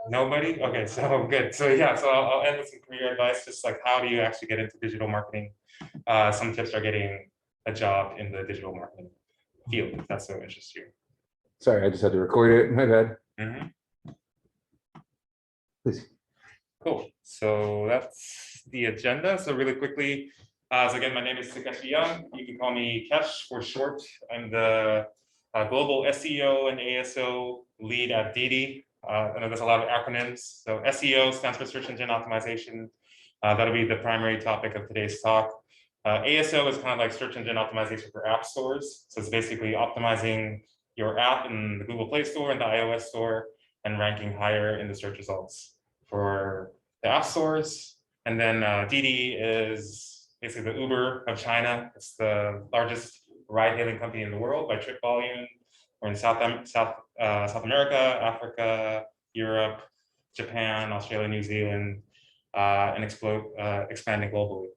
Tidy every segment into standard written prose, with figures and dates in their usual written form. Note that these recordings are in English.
Nobody? Okay, so good. So yeah, so I'll end with some career advice, just like how do you actually get into digital marketing? Some tips are getting a job in the digital marketing field, if that's so interests you. Sorry, I just had to record it. My bad. Please. Cool. So that's the agenda. So really quickly, so again, my name is Takeshi Young. You can call me Kesh for short. I'm the Global SEO and ASO lead at DiDi. I know there's a lot of acronyms. So SEO stands for Search Engine Optimization. That'll be the primary topic of today's talk. ASO is kind of like search engine optimization for app stores. So it's basically optimizing your app in the Google Play Store and the iOS Store and ranking higher in the search results for the app stores. And then DiDi is basically the Uber of China. It's the largest ride-hailing company in the world by trip volume. We're in South America, Africa, Europe, Japan, Australia, New Zealand, and expanding globally.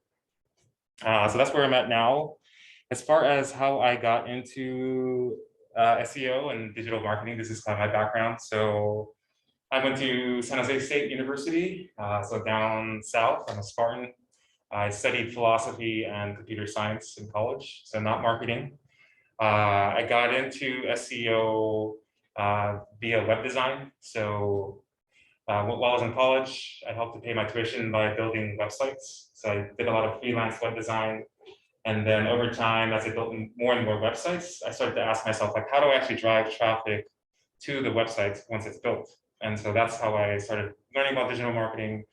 So that's where I'm at now. As far as how I got into SEO and digital marketing, this is kind of my background. So I went to San Jose State University, so down south. I'm a Spartan. I studied philosophy and computer science in college, so not marketing. I got into SEO via web design. So while I was in college, I helped to pay my tuition by building websites. So I did a lot of freelance web design. And then over time, as I built more and more websites, I started to ask myself, like, how do I actually drive traffic to the website once it's built? And so that's how I started learning about digital marketing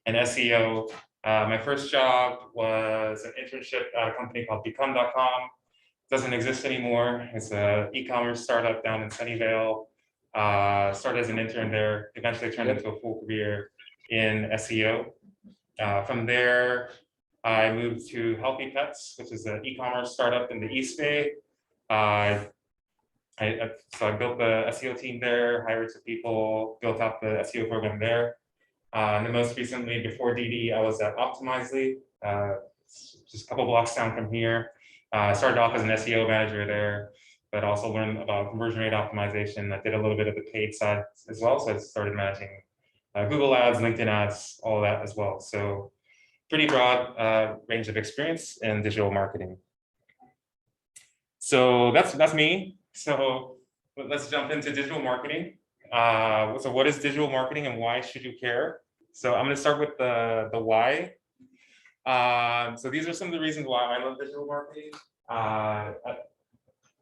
and SEO. My first job was an internship at a company called Become.com. Doesn't exist anymore. It's an e-commerce startup down in Sunnyvale. Started as an intern there, eventually turned into a full career in SEO. From there, I moved to Healthy Pets, which is an e-commerce startup in the East Bay. So I built the SEO team there, hired some people, built out the SEO program there. And then most recently, before DiDi, I was at Optimizely, just a couple blocks down from here. I started off as an SEO manager there, but also learned about conversion rate optimization. I did a little bit of the paid side as well. So I started managing Google ads, LinkedIn ads, all of that as well. So pretty broad range of experience in digital marketing. So that's me. So let's jump into digital marketing. So what is digital marketing and why should you care? So I'm going to start with the why. So these are some of the reasons why I love digital marketing.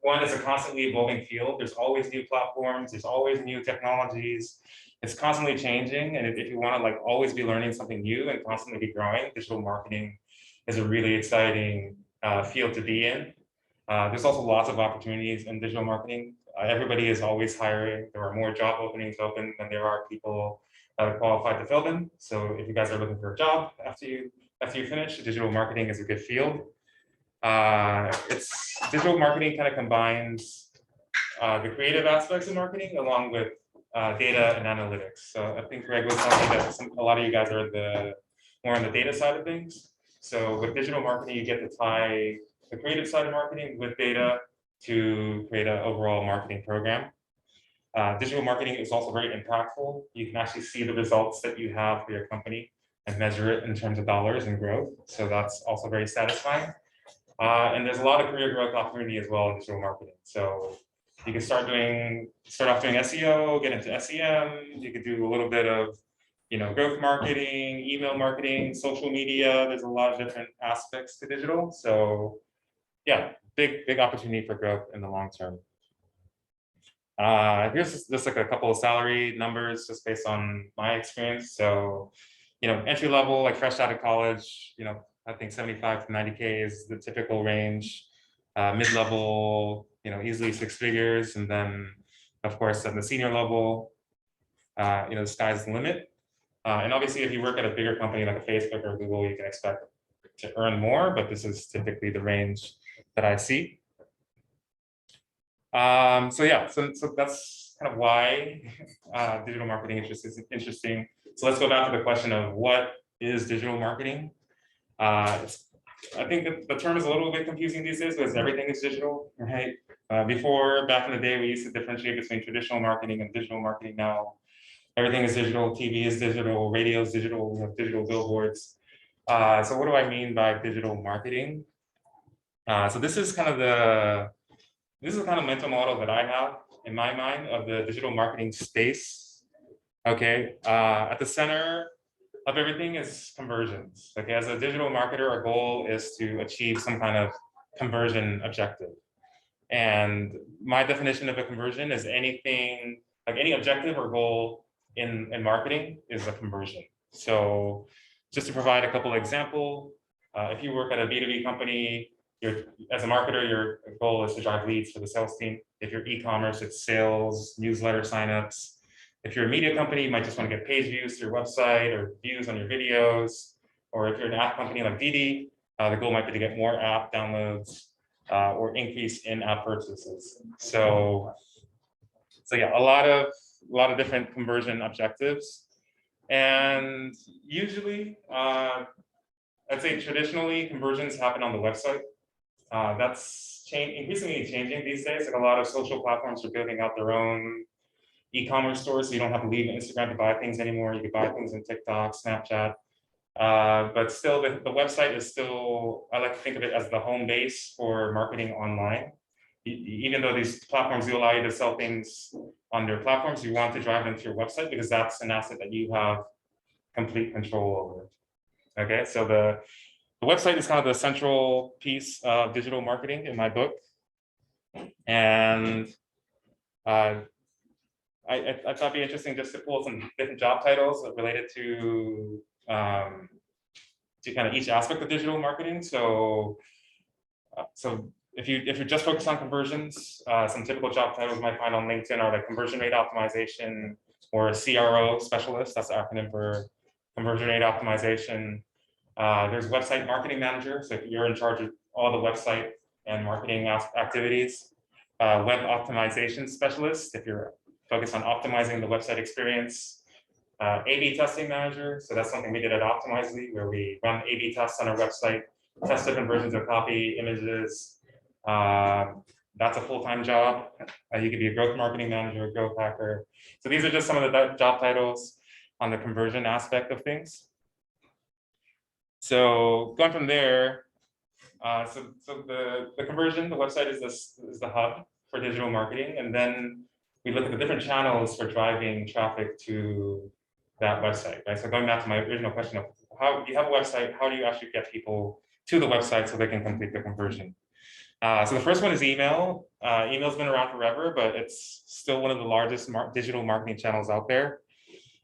One, it's a constantly evolving field. There's always new platforms. There's always new technologies. It's constantly changing. And if you want to like always be learning something new and constantly be growing, digital marketing is a really exciting field to be in. There's also lots of opportunities in digital marketing. Everybody is always hiring. There are more job openings open than there are people that are qualified to fill them. So if you guys are looking for a job after you finish, digital marketing is a good field. Digital marketing kind of combines the creative aspects of marketing along with data and analytics. So I think Greg was telling me that a lot of you guys are more on the data side of things. So with digital marketing, you get to tie the creative side of marketing with data to create an overall marketing program. Digital marketing is also very impactful. You can actually see the results that you have for your company and measure it in terms of dollars and growth. So that's also very satisfying. And there's a lot of career growth opportunity as well in digital marketing. So you can start off doing SEO, get into SEM. You could do a little bit of, growth marketing, email marketing, social media. There's a lot of different aspects to digital. So yeah, big opportunity for growth in the long term. Here's just like a couple of salary numbers just based on my experience. So, entry level, like fresh out of college, I think 75 to 90K is the typical range. Mid-level, easily 6 figures. And then, of course, at the senior level, the sky's the limit. And obviously, if you work at a bigger company like a Facebook or Google, you can expect to earn more, but this is typically the range that I see. So that's kind of why digital marketing is interesting. So let's go back to the question of what is digital marketing? I think that the term is a little bit confusing these days because everything is digital, right? Back in the day, we used to differentiate between traditional marketing and digital marketing. Now, Everything is digital, TV is digital, radio is digital, we have digital billboards. So what do I mean by digital marketing? So this is kind of the mental model that I have in my mind of the digital marketing space. Okay, at the center of everything is conversions. Okay, as a digital marketer, our goal is to achieve some kind of conversion objective. And my definition of a conversion is anything, like any objective or goal in marketing is a conversion. So just to provide a couple of examples, if you work at a B2B company, as a marketer, your goal is to drive leads for the sales team. If you're e-commerce, it's sales, newsletter signups. If you're a media company, you might just want to get page views to your website or views on your videos. Or if you're an app company like DiDi, the goal might be to get more app downloads or increase in-app purchases. So yeah, a lot of different conversion objectives. And usually, I'd say traditionally, conversions happen on the website. That's increasingly changing these days. Like a lot of social platforms are building out their own e-commerce stores, so you don't have to leave Instagram to buy things anymore. You can buy things in TikTok, Snapchat. But still, the website is still, I like to think of it as the home base for marketing online. Even though these platforms do allow you to sell things on their platforms, you want to drive them to your website because that's an asset that you have complete control over. Okay, so the website is kind of the central piece of digital marketing in my book. And I thought it'd be interesting just to pull some different job titles related to kind of each aspect of digital marketing. So if you're just focused on conversions, some typical job titles you might find on LinkedIn are like conversion rate optimization or CRO specialist. That's the acronym for conversion rate optimization. There's website marketing manager. So if you're in charge of all the website and marketing activities. Web optimization specialist, if you're focused on optimizing the website experience. A/B testing manager. So that's something we did at Optimizely, where we run A/B tests on our website, test different versions of copy, images. That's a full-time job. You could be a growth marketing manager, a growth hacker. So these are just some of the job titles on the conversion aspect of things. So going from there, so the conversion, the website is the hub for digital marketing, and then we look at the different channels for driving traffic to that website, right? So going back to my original question of how you have a website, how do you actually get people to the website so they can complete the conversion? So the first one is email. Email's been around forever, but it's still one of the largest digital marketing channels out there.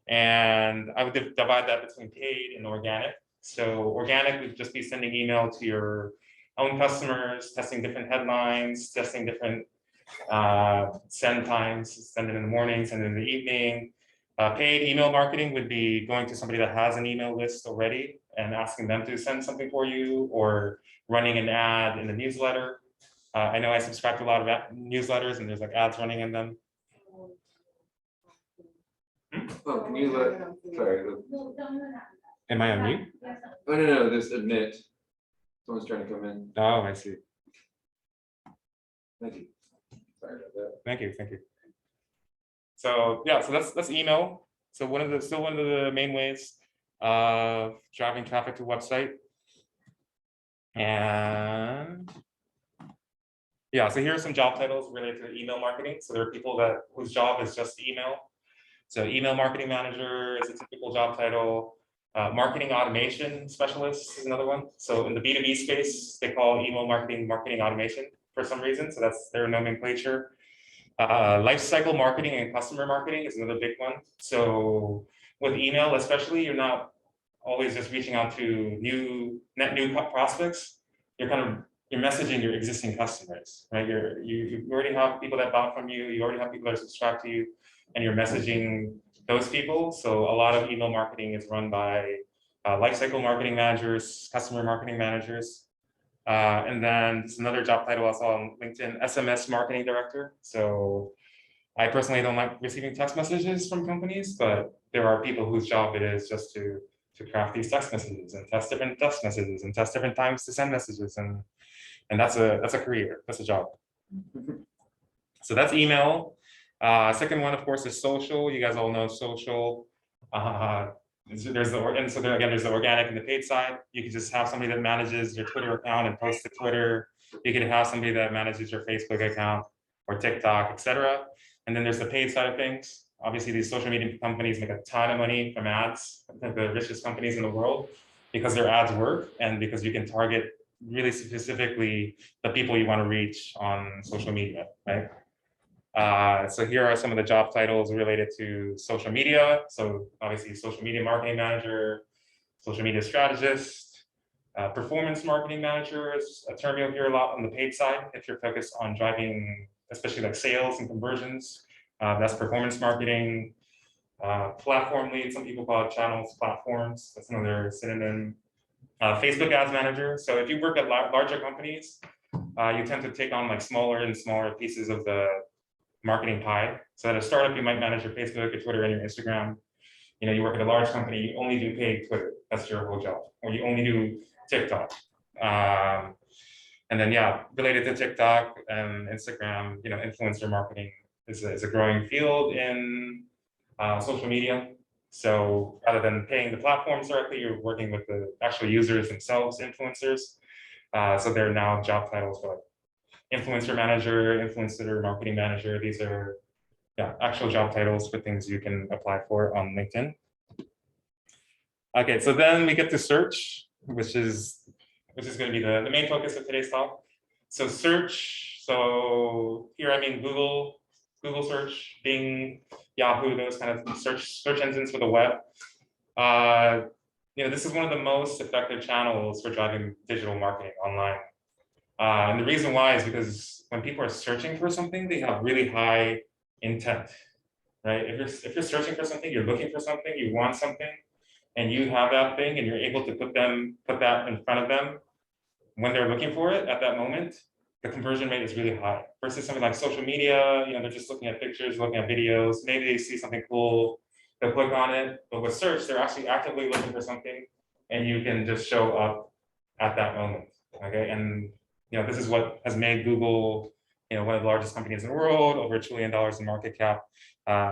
And I would divide that between paid and organic. So organic would just be sending email to your own customers, testing different headlines, testing different send times, send it in the morning, send it in the evening. Paid email marketing would be going to somebody that has an email list already and asking them to send something for you, or running an ad in the newsletter. I know I subscribe to a lot of newsletters and there's like ads running in them. Oh, can you sorry. Am I on mute? Oh, no, just admit. Someone's trying to come in. Oh, I see. Thank you. Sorry about that. Thank you. So yeah, so that's email. So still one of the main ways of driving traffic to a website. And yeah, so here are some job titles related to email marketing. So there are people whose job is just email. So email marketing manager is a typical job title. Marketing automation specialist is another one. So in the B2B space, they call email marketing automation for some reason. So that's their nomenclature. Lifecycle marketing and customer marketing is another big one. So with email, especially, you're not always just reaching out to net new prospects. You're messaging your existing customers, right? You already have people that bought from you. You already have people that subscribe to you, and you're messaging those people. So a lot of email marketing is run by lifecycle marketing managers, customer marketing managers. And then there's another job title I saw on LinkedIn, SMS marketing director. So I personally don't like receiving text messages from companies, but there are people whose job it is just to craft these text messages and test different text messages and test different times to send messages. And that's a career, that's a job. So that's email. Second one, of course, is social. You guys all know social. There's there's the organic and the paid side. You can just have somebody that manages your Twitter account and posts to Twitter. You can have somebody that manages your Facebook account or TikTok, etc. And then there's the paid side of things. Obviously, these social media companies make a ton of money from ads, the richest companies in the world, because their ads work and because you can target really specifically the people you want to reach on social media, right? So here are some of the job titles related to social media. So obviously social media marketing manager, social media strategist, performance marketing manager is a term you'll hear a lot on the paid side if you're focused on driving, especially like sales and conversions. That's performance marketing. Platform lead, some people call it channels platforms. That's another synonym. Facebook ads manager. So if you work at larger companies, you tend to take on like smaller and smaller pieces of the marketing pie. So at a startup, you might manage your Facebook, your Twitter, and your Instagram. You know, you work at a large company, you only do paid Twitter. That's your whole job. Or you only do TikTok. And then, yeah, related to TikTok and Instagram, you know, influencer marketing is a growing field in social media. So rather than paying the platforms directly, you're working with the actual users themselves, influencers. So there are now job titles for like influencer manager, influencer marketing manager. These are actual job titles for things you can apply for on LinkedIn. Okay, so then we get to search, which is going to be the main focus of today's talk. So search, so here I mean Google search, Bing, Yahoo, those kind of search engines for the web. You know, this is one of the most effective channels for driving digital marketing online. And the reason why is because when people are searching for something, they have really high intent, right? If you're searching for something, you're looking for something, you want something, and you have that thing, and you're able to put that in front of them when they're looking for it at that moment, the conversion rate is really high. Versus something like social media, you know, they're just looking at pictures, looking at videos, maybe they see something cool, they'll click on it. But with search, they're actually actively looking for something, and you can just show up at that moment. Okay, and you know, this is what has made Google, you know, one of the largest companies in the world, over $1 trillion in market cap,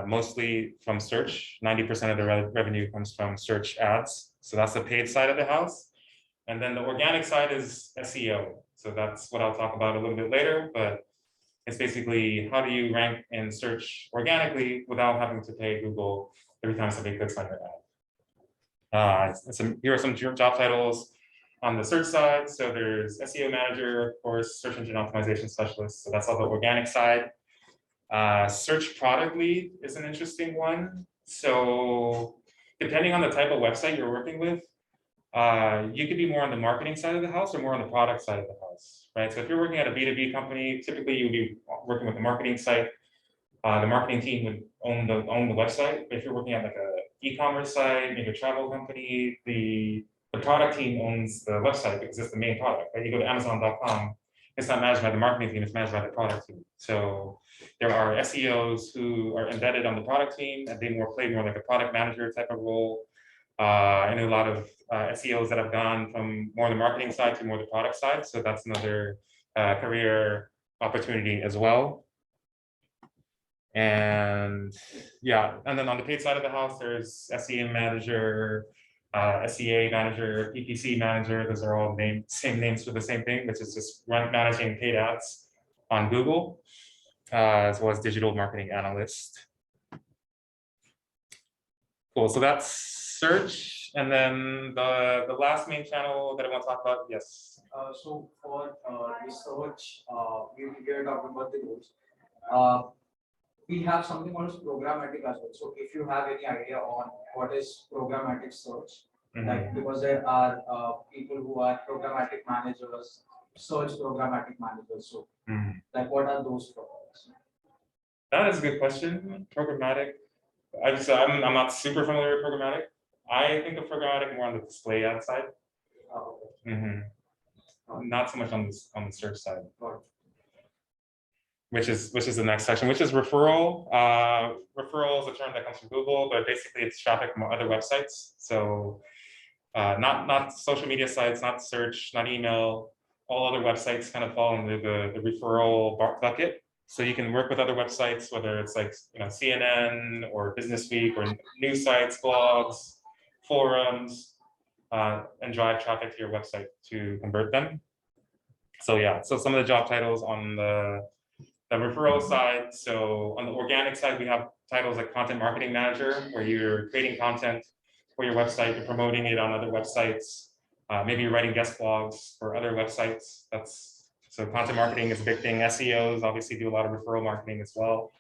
mostly from search. 90% of the revenue comes from search ads. So that's the paid side of the house. And then the organic side is SEO. So that's what I'll talk about a little bit later, but it's basically how do you rank in search organically without having to pay Google every time somebody clicks on your ad. Here are some job titles on the search side. So there's SEO manager, of course, search engine optimization specialist. So that's all the organic side. Search product lead is an interesting one. So depending on the type of website you're working with, you could be more on the marketing side of the house or more on the product side of the house, right? So if you're working at a B2B company, typically you'll be working with the marketing site. The marketing team would own the website. But if you're working at like a e-commerce site, maybe a travel company, the product team owns the website because it's the main product. Right? You go to Amazon.com, it's not managed by the marketing team, it's managed by the product team. So there are SEOs who are embedded on the product team, and they play more like a product manager type of role. I know a lot of SEOs that have gone from more on the marketing side to more the product side. So that's another career opportunity as well. And yeah, and then on the paid side of the house, there's SEM manager, SEA manager, PPC manager. Those are all same names for the same thing, which is just managing paid ads on Google, as well as digital marketing analyst. Cool, so that's search. And then the last main channel that I want to talk about, yes. So for the search, we are talking about the rules. We have something called as programmatic as well. So if you have any idea on what is programmatic search, like because there are people who are programmatic managers, search programmatic managers. So like what are those programs? That is a good question. Programmatic. I'm not super familiar with programmatic. I think of programmatic more on the display ad side. Not so much on the search side. Which is the next section, which is referral. Referral is a term that comes from Google, but basically it's traffic from other websites. So not social media sites, not search, not email. All other websites kind of fall into the referral bucket. So you can work with other websites, whether it's like CNN or Business Week or news sites, blogs, forums, and drive traffic to your website to convert them. So yeah, so some of the job titles on the referral side. So on the organic side, we have titles like Content Marketing Manager, where you're creating content for your website, you're promoting it on other websites. Maybe you're writing guest blogs for other websites. So content marketing is a big thing. SEOs obviously do a lot of referral marketing as well.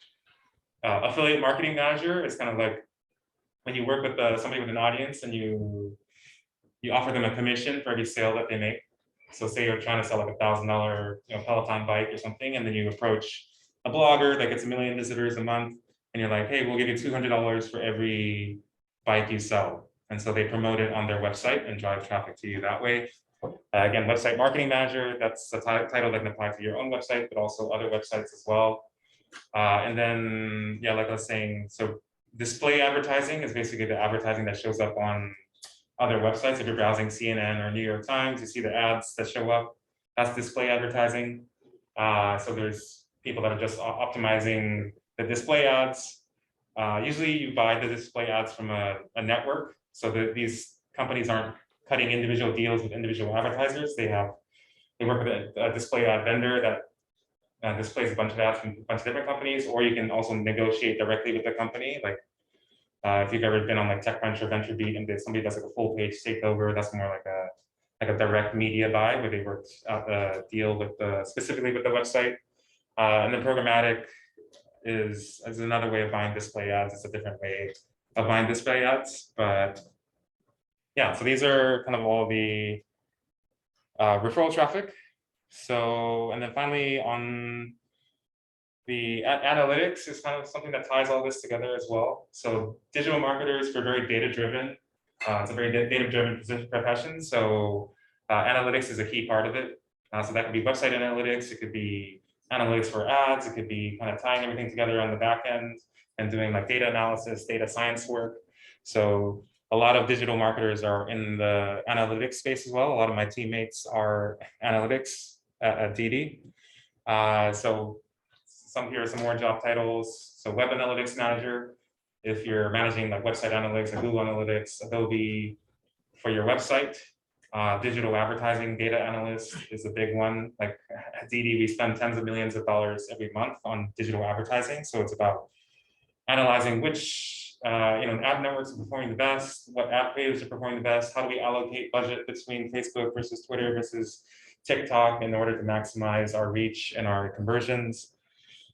Affiliate Marketing Manager is kind of like when you work with somebody with an audience and you offer them a commission for every sale that they make. So say you're trying to sell like $1,000 Peloton bike or something, and then you approach a blogger that gets 1 million visitors a month, and you're like, hey, we'll give you $200 for every bike you sell. And so they promote it on their website and drive traffic to you that way. Again, Website Marketing Manager, that's a title that can apply to your own website, but also other websites as well. And then, yeah, like I was saying, so display advertising is basically the advertising that shows up on other websites. If you're browsing CNN or New York Times, you see the ads that show up. That's display advertising. So there's people that are just optimizing the display ads. Usually you buy the display ads from a network, so that these companies aren't cutting individual deals with individual advertisers. They work with a display ad vendor that displays a bunch of ads from a bunch of different companies, or you can also negotiate directly with the company. Like if you've ever been on like TechCrunch or VentureBeat and somebody does like a full page takeover, that's more like a direct media buy where they worked out the deal with specifically with the website. And then programmatic is another way of buying display ads. It's a different way of buying display ads, but yeah, so these are kind of all the referral traffic. So, and then finally on the analytics is kind of something that ties all this together as well. So digital marketers are very data-driven. It's a very data-driven profession. So analytics is a key part of it. So that could be website analytics. It could be analytics for ads. It could be kind of tying everything together on the back end and doing like data analysis, data science work. So a lot of digital marketers are in the analytics space as well. A lot of my teammates are analytics at DiDi. So here are some more job titles. So web analytics manager, if you're managing like website analytics and Google Analytics, Adobe for your website. Digital advertising data analyst is a big one. Like at DiDi, we spend tens of millions of dollars every month on digital advertising. So it's about analyzing which ad networks are performing the best, what ad pages are performing the best, how do we allocate budget between Facebook versus Twitter versus TikTok in order to maximize our reach and our conversions.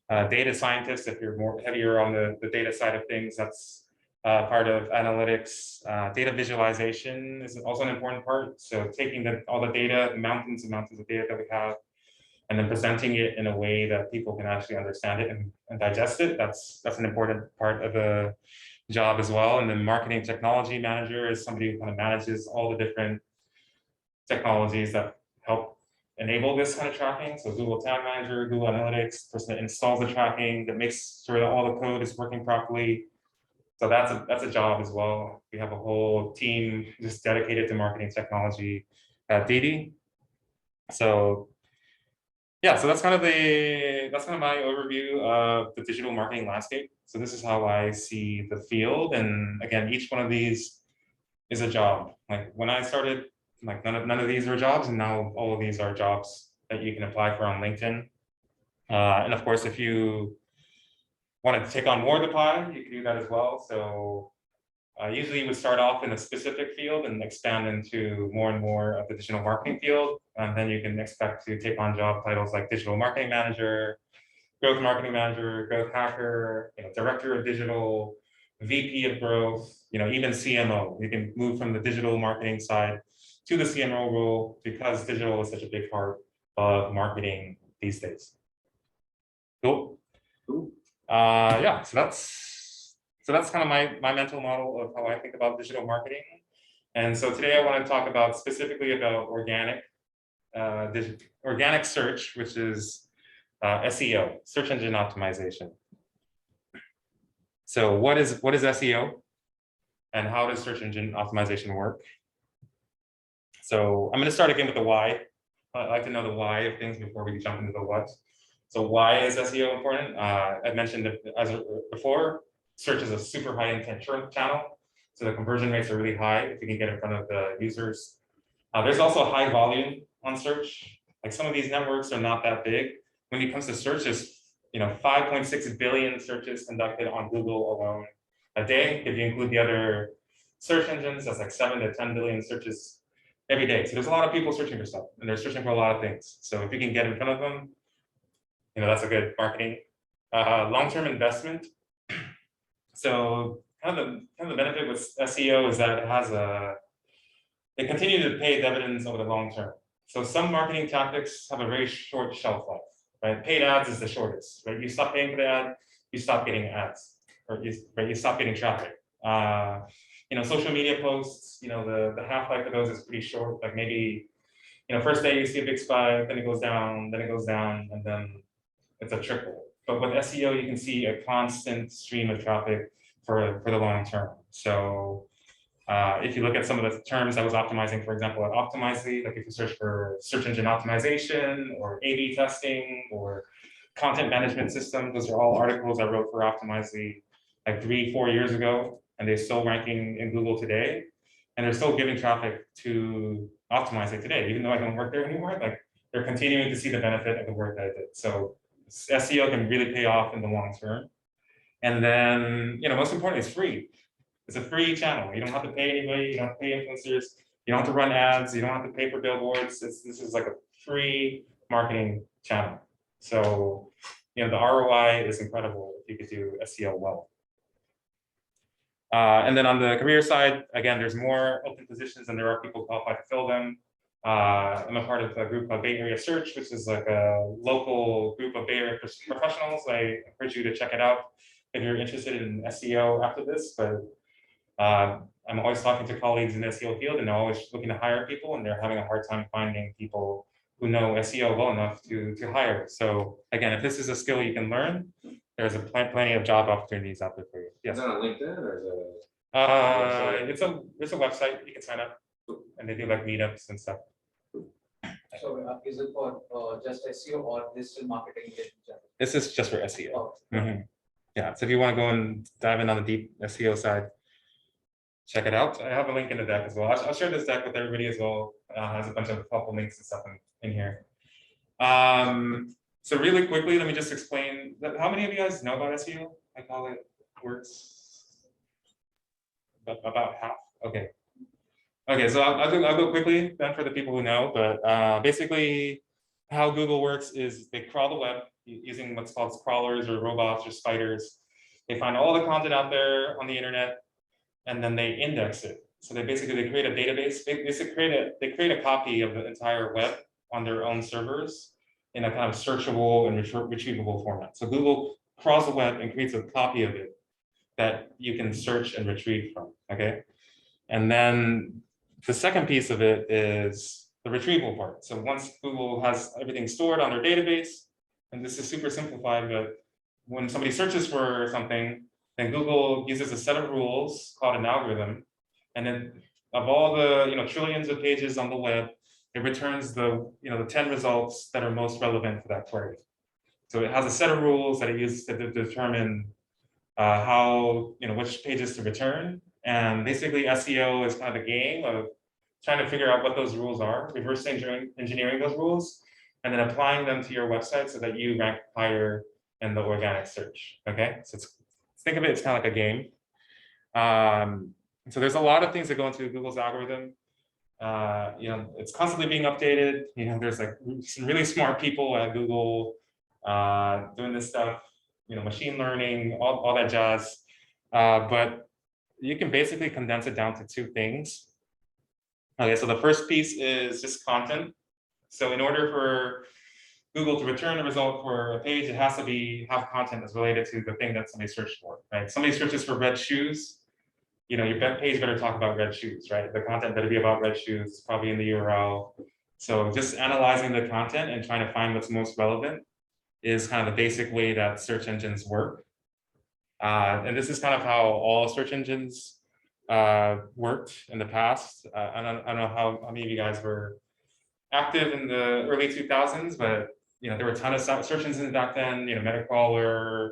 Data scientists, if you're more heavier on the data side of things, that's part of analytics. Data visualization is also an important part. So taking all the data, mountains and mountains of data that we have, and then presenting it in a way that people can actually understand it and digest it. That's an important part of the job as well. And then marketing technology manager is somebody who kind of manages all the different technologies that help enable this kind of tracking. So Google Tag Manager, Google Analytics, person that installs the tracking, that makes sure that all the code is working properly. So that's a job as well. We have a whole team just dedicated to marketing technology at DiDi. So yeah, so that's kind of my overview of the digital marketing landscape. So this is how I see the field. And again, each one of these is a job. Like when I started, like none of these were jobs, and now all of these are jobs that you can apply for on LinkedIn. And of course, if you wanted to take on more of the pie, you can do that as well. So usually you would start off in a specific field and expand into more and more of the digital marketing field. And then you can expect to take on job titles like digital marketing manager, growth marketing manager, growth hacker, director of digital, VP of growth, even CMO. You can move from the digital marketing side to the CMO role because digital is such a big part of marketing these days. Cool. Yeah, so that's kind of my mental model of how I think about digital marketing. And so today I want to talk about specifically about organic search, which is SEO, search engine optimization. So what is SEO and how does search engine optimization work? So I'm going to start again with the why. I like to know the why of things before we jump into the what. So why is SEO important? I mentioned it before, search is a super high intent channel. So the conversion rates are really high if you can get in front of the users. There's also a high volume on search. Like some of these networks are not that big. When it comes to search, there's 5.6 billion searches conducted on Google alone a day. If you include the other search engines, that's like 7 to 10 billion searches every day. So there's a lot of people searching for stuff, and they're searching for a lot of things. So if you can get in front of them, that's a good marketing. Long-term investment. So kind of the benefit with SEO is that they continue to pay dividends over the long term. So some marketing tactics have a very short shelf life, right? Paid ads is the shortest, right? You stop paying for the ad, you stop getting ads, or you stop getting traffic. Social media posts, the half-life of those is pretty short. Like maybe, first day you see a big spike, then it goes down, and then it's a trickle. But with SEO, you can see a constant stream of traffic for the long term. So if you look at some of the terms I was optimizing, for example, at Optimizely, like if you search for search engine optimization or A/B testing or content management system, those are all articles I wrote for Optimizely like 3-4 years ago, and they're still ranking in Google today, and they're still giving traffic to Optimizely today, even though I don't work there anymore. Like they're continuing to see the benefit of the work that I did. So SEO can really pay off in the long term. And then, most importantly, it's free. It's a free channel. You don't have to pay anybody. You don't have to pay influencers. You don't have to run ads. You don't have to pay for billboards. This is like a free marketing channel. So, the ROI is incredible if you could do SEO well. And then on the career side, again, there's more open positions and there are people qualified to fill them. I'm a part of a group called Bay Area Search, which is like a local group of Bay Area professionals. I encourage you to check it out if you're interested in SEO after this. But I'm always talking to colleagues in the SEO field, and they're always looking to hire people, and they're having a hard time finding people who know SEO well enough to hire. So again, if this is a skill you can learn, there's plenty of job opportunities out there for you. Yes. Is that on LinkedIn or is it? It's a website you can sign up, and they do like meetups and stuff. So is it for just SEO or digital marketing in general? This is just for SEO. Oh, Yeah. So if you want to go and dive in on the deep SEO side, check it out. I have a link in the deck as well. I'll share this deck with everybody as well. Has a bunch of helpful links and stuff in here. So really quickly, let me just explain that. How many of you guys know about SEO? Like how it works? About half. Okay. Okay, so I'll go quickly then for the people who know, but basically how Google works is they crawl the web using what's called crawlers or robots or spiders. They find all the content out there on the internet, and then they index it. So they create a database. They create a copy of the entire web on their own servers in a kind of searchable and retrievable format. So Google crawls the web and creates a copy of it that you can search and retrieve from, okay? And then the second piece of it is the retrieval part. So once Google has everything stored on their database, and this is super simplified, but when somebody searches for something, then Google uses a set of rules called an algorithm. And then of all the trillions of pages on the web, it returns the 10 results that are most relevant for that query. So it has a set of rules that it uses to determine which pages to return. And basically SEO is kind of the game of trying to figure out what those rules are, reverse engineering those rules, and then applying them to your website so that you rank higher in the organic search. Okay, so think of it, it's kind of like a game. So there's a lot of things that go into Google's algorithm. It's constantly being updated. There's like some really smart people at Google doing this stuff, machine learning, all that jazz. But you can basically condense it down to two things. Okay, so the first piece is just content. So in order for Google to return a result for a page, it has to have content that's related to the thing that somebody searched for, right? Somebody searches for red shoes, your page better talk about red shoes, right? The content better be about red shoes, probably in the URL. So just analyzing the content and trying to find what's most relevant is kind of the basic way that search engines work. And this is kind of how all search engines worked in the past. I don't know how many of you guys were active in the early 2000s, but there were a ton of search engines back then, Metacrawler,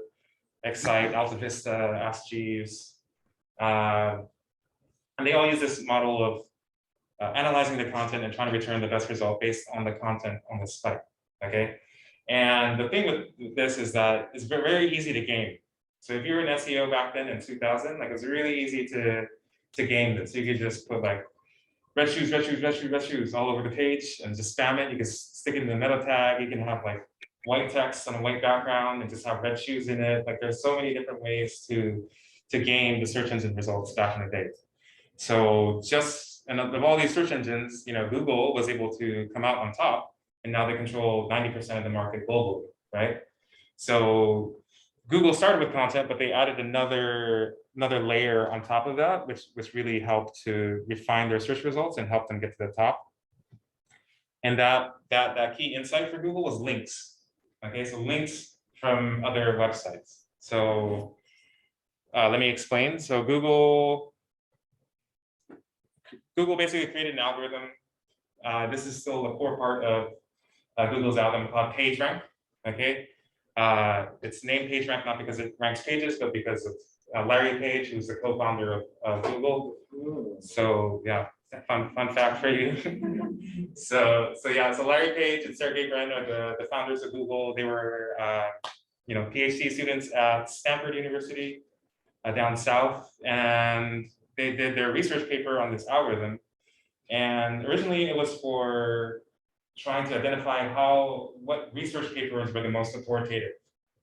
Excite, Alta Vista, Ask Jeeves. And they all use this model of analyzing the content and trying to return the best result based on the content on the site, okay? And the thing with this is that it's very easy to game. So if you were an SEO back then in 2000, like it was really easy to game this. You could just put like red shoes, red shoes, red shoes, red shoes all over the page and just spam it. You can stick it in the meta tag. You can have like white text on a white background and just have red shoes in it. Like there's so many different ways to game the search engine results back in the day. So and of all these search engines, Google was able to come out on top, and now they control 90% of the market globally, right? So Google started with content, but they added another layer on top of that, which really helped to refine their search results and help them get to the top. And that key insight for Google was links. Okay, so links from other websites. So let me explain. So Google basically created an algorithm. This is still a core part of Google's algorithm called PageRank. Okay, it's named PageRank not because it ranks pages, but because of Larry Page, who's the co-founder of Google. So yeah, fun fact for you. so Larry Page and Sergey Brin are the founders of Google. They were PhD students at Stanford University down south, and they did their research paper on this algorithm. And originally it was for trying to identify what research papers were the most authoritative,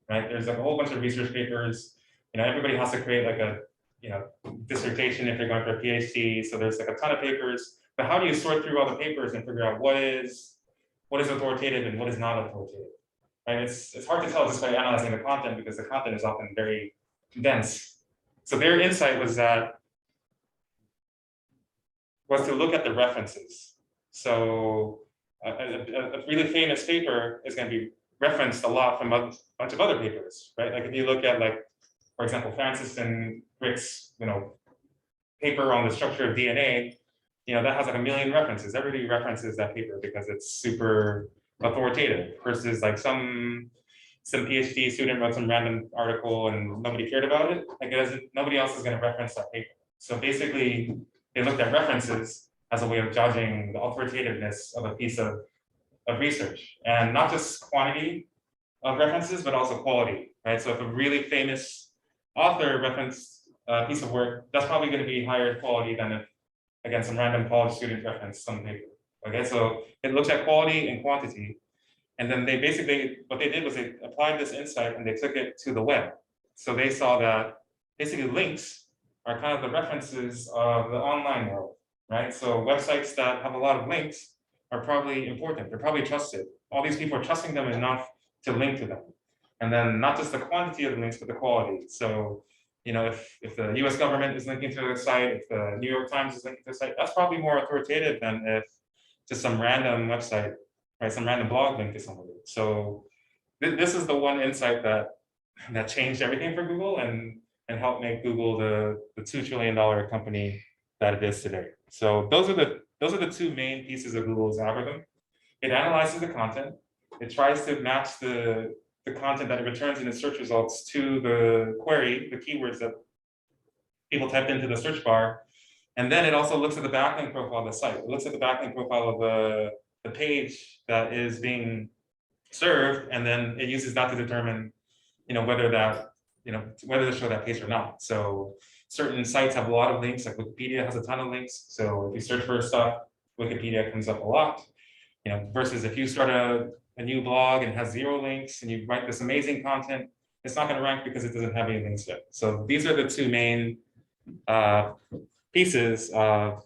right? There's like a whole bunch of research papers. Everybody has to create like a dissertation if they're going for a PhD. So there's like a ton of papers. But how do you sort through all the papers and figure out what is authoritative and what is not authoritative? Right? It's hard to tell just by analyzing the content because the content is often very dense. So their insight was to look at the references. So a really famous paper is going to be referenced a lot from a bunch of other papers, right? Like if you look at for example, Francis and Rick's, paper on the structure of DNA, that has like 1 million references. Everybody references that paper because it's super authoritative versus like some PhD student wrote some random article and nobody cared about it. Like nobody else is going to reference that paper. So basically, they looked at references as a way of judging the authoritativeness of a piece of research, and not just quantity of references, but also quality, right? So if a really famous author referenced a piece of work, that's probably going to be higher quality than if, again, some random college student referenced some paper. Okay, so it looks at quality and quantity, and then what they did was they applied this insight and they took it to the web. So they saw that basically links are kind of the references of the online world, right? So websites that have a lot of links are probably important. They're probably trusted. All these people are trusting them enough to link to them. And then not just the quantity of the links, but the quality. So, if the US government is linking to a site, if the New York Times is linking to a site, that's probably more authoritative than if just some random website, right? Some random blog link to somebody. So this is the one insight that changed everything for Google and helped make Google the $2 trillion company that it is today. So those are the two main pieces of Google's algorithm. It analyzes the content. It tries to match the content that it returns in its search results to the query, the keywords that people typed into the search bar. And then it also looks at the backlink profile of the site. It looks at the backlink profile of the page that is being served, and then it uses that to determine, whether to show that page or not. So certain sites have a lot of links, like Wikipedia has a ton of links. So if you search for stuff, Wikipedia comes up a lot. Versus if you start a new blog and has 0 links and you write this amazing content, it's not going to rank because it doesn't have any links yet. So these are the two main pieces of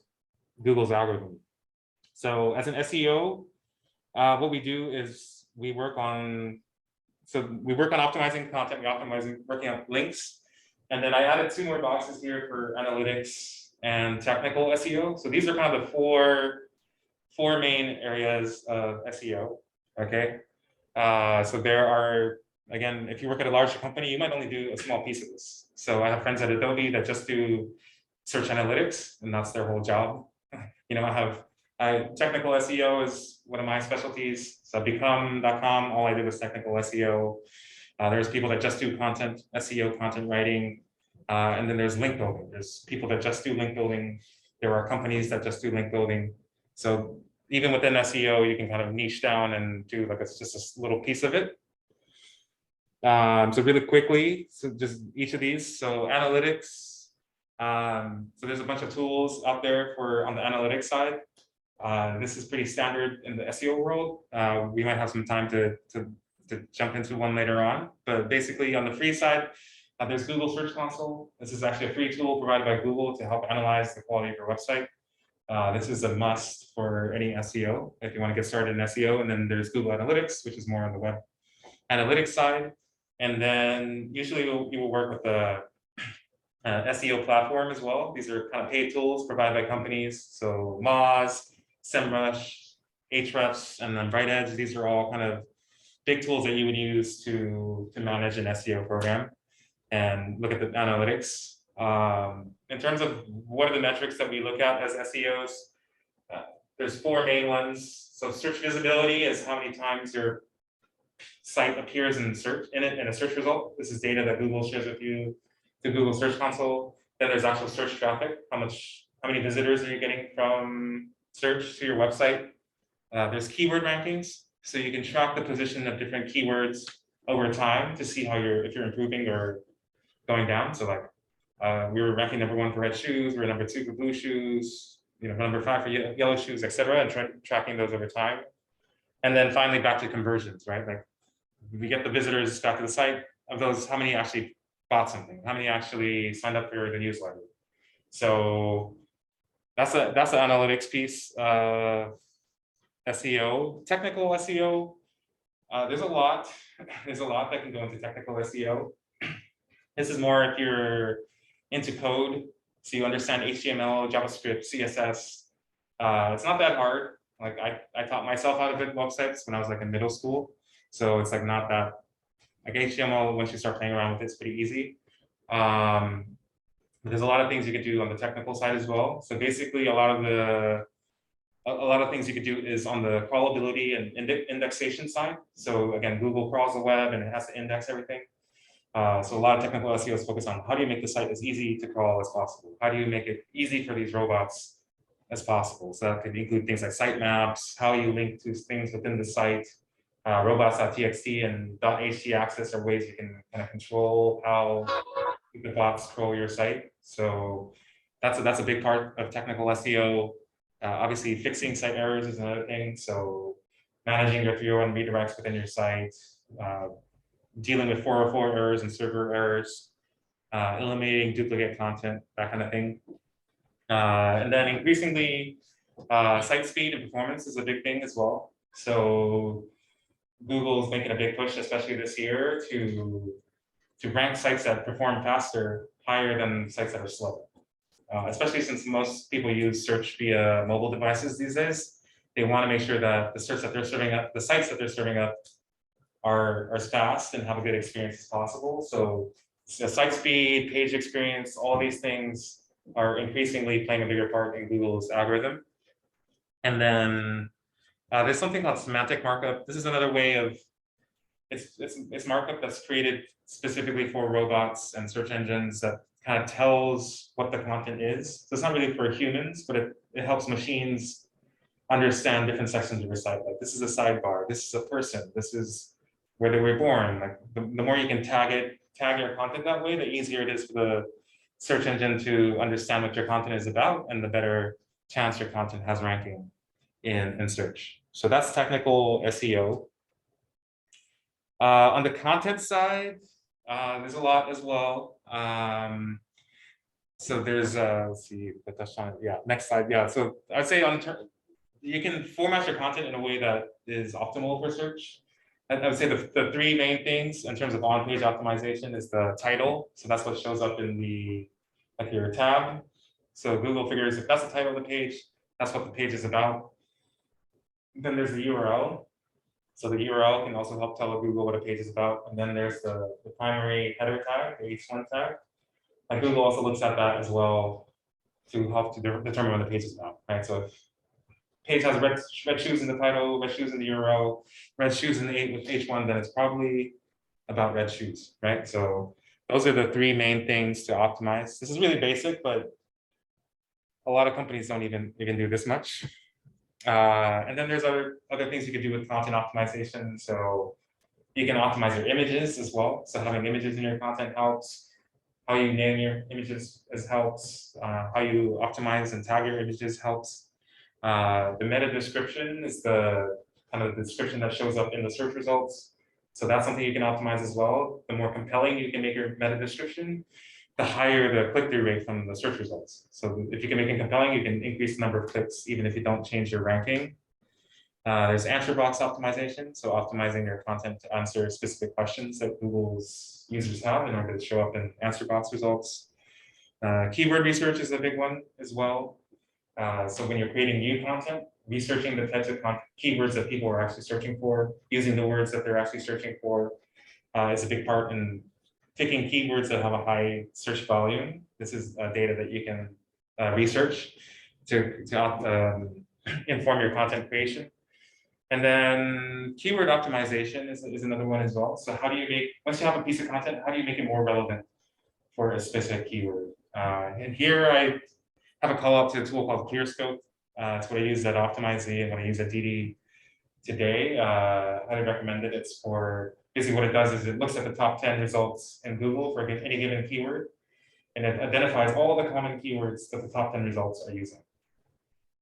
Google's algorithm. So as an SEO, what we do is we work on optimizing content, working on links. And then I added 2 more boxes here for analytics and technical SEO. So these are kind of the four main areas of SEO. Okay. So there are, again, if you work at a larger company, you might only do a small piece of this. So I have friends at Adobe that just do search analytics, and that's their whole job. I Technical SEO is one of my specialties. So become.com, all I did was technical SEO. There's people that just do content, SEO content writing. And then there's link building. There's people that just do link building. There are companies that just do link building. So even within SEO, you can kind of niche down and do like it's just a little piece of it. So really quickly, so just each of these. So analytics. So there's a bunch of tools out there for on the analytics side. This is pretty standard in the SEO world. We might have some time to jump into one later on, but basically on the free side, there's Google Search Console. This is actually a free tool provided by Google to help analyze the quality of your website. This is a must for any SEO if you want to get started in SEO. And then there's Google Analytics, which is more on the web analytics side. And then usually you will work with the SEO platform as well. These are kind of paid tools provided by companies. So Moz, SEMrush, Ahrefs, and then BrightEdge. These are all kind of big tools that you would use to manage an SEO program and look at the analytics. In terms of what are the metrics that we look at as SEOs, there's 4 main ones. So search visibility is how many times your site appears in a search result. This is data that Google shares with you to Google Search Console. Then there's actual search traffic. How many visitors are you getting from search to your website? There's keyword rankings. So you can track the position of different keywords over time to see how if you're improving or going down. So like we were ranking #1 for red shoes, we were #2 for blue shoes, #5 for yellow shoes, etc., and tracking those over time. And then finally back to conversions, right? Like we get the visitors back to the site. Of those, how many actually bought something? How many actually signed up for the newsletter? So that's the analytics piece. SEO, technical SEO. There's a lot that can go into technical SEO. This is more if you're into code, so you understand HTML, JavaScript, CSS. It's not that hard. Like I taught myself how to build websites when I was like in middle school. So it's like not that, like HTML, once you start playing around with it, it's pretty easy. There's a lot of things you can do on the technical side as well. So basically a lot of things you could do is on the crawlability and indexation side. So again, Google crawls the web and it has to index everything. So a lot of technical SEO is focused on how do you make the site as easy to crawl as possible? How do you make it easy for these robots as possible? So that could include things like sitemaps, how you link to things within the site, robots.txt and .htaccess are ways you can kind of control how the bots crawl your site. So that's a big part of technical SEO. Obviously, fixing site errors is another thing. So managing your 301 redirects within your site, dealing with 404 errors and server errors, eliminating duplicate content, that kind of thing. And then increasingly, site speed and performance is a big thing as well. So Google's making a big push, especially this year, to rank sites that perform faster higher than sites that are slower. Especially since most people use search via mobile devices these days, they want to make sure that the sites that they're serving up are as fast and have a good experience as possible. So site speed, page experience, all these things are increasingly playing a bigger part in Google's algorithm. And then there's something called semantic markup. This is another way of it's markup that's created specifically for robots and search engines that kind of tells what the content is. So it's not really for humans, but it helps machines understand different sections of your site. Like this is a sidebar, this is a person, this is where they were born. Like the more you can tag your content that way, the easier it is for the search engine to understand what your content is about, and the better chance your content has ranking in search. So that's technical SEO. On the content side, there's a lot as well. So there's let's see, next slide. Yeah, so I'd say you can format your content in a way that is optimal for search. I would say the 3 main things in terms of on-page optimization is the title. So that's what shows up in your tab. So Google figures if that's the title of the page, that's what the page is about. Then there's the URL. So the URL can also help tell Google what a page is about. And then there's the primary header tag, the H1 tag. And Google also looks at that as well to help to determine what the page is about, right? So page has red shoes in the title, red shoes in the URL, red shoes in the with H1, then it's probably about red shoes, right? So those are the three main things to optimize. This is really basic, but a lot of companies don't even do this much. And then there's other things you can do with content optimization. So you can optimize your images as well. So having images in your content helps. How you name your images helps. How you optimize and tag your images helps. The meta description is the kind of the description that shows up in the search results. So that's something you can optimize as well. The more compelling you can make your meta description, the higher the click-through rate from the search results. So if you can make it compelling, you can increase the number of clicks, even if you don't change your ranking. There's answer box optimization, so optimizing your content to answer specific questions that Google's users have in order to show up in answer box results. Keyword research is a big one as well. So when you're creating new content, researching the types of keywords that people are actually searching for, using the words that they're actually searching for is a big part in picking keywords that have a high search volume. This is data that you can research to inform your content creation. And then keyword optimization is another one as well. So how do you make, once you have a piece of content, how do you make it more relevant for a specific keyword? And here I have a call out to a tool called ClearScope. It's what I use at Optimize and what I use at DiDi today. I highly recommend it. It's for, basically what it does is it looks at the top 10 results in Google for any given keyword, and it identifies all the common keywords that the top 10 results are using.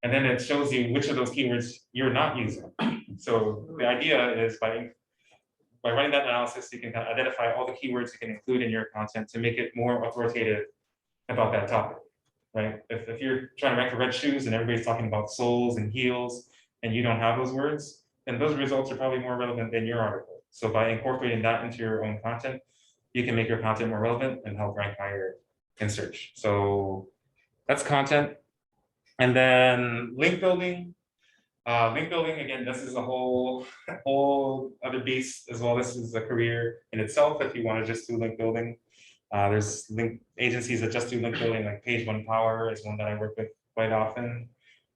And then it shows you which of those keywords you're not using. So the idea is by running that analysis, you can identify all the keywords you can include in your content to make it more authoritative about that topic, right? If you're trying to rank for red shoes and everybody's talking about soles and heels and you don't have those words, then those results are probably more relevant than your article. So by incorporating that into your own content, you can make your content more relevant and help rank higher in search. So that's content. And then link building. Link building, again, this is a whole other beast as well. This is a career in itself if you want to just do link building. There's link agencies that just do link building, like Page One Power is one that I work with quite often.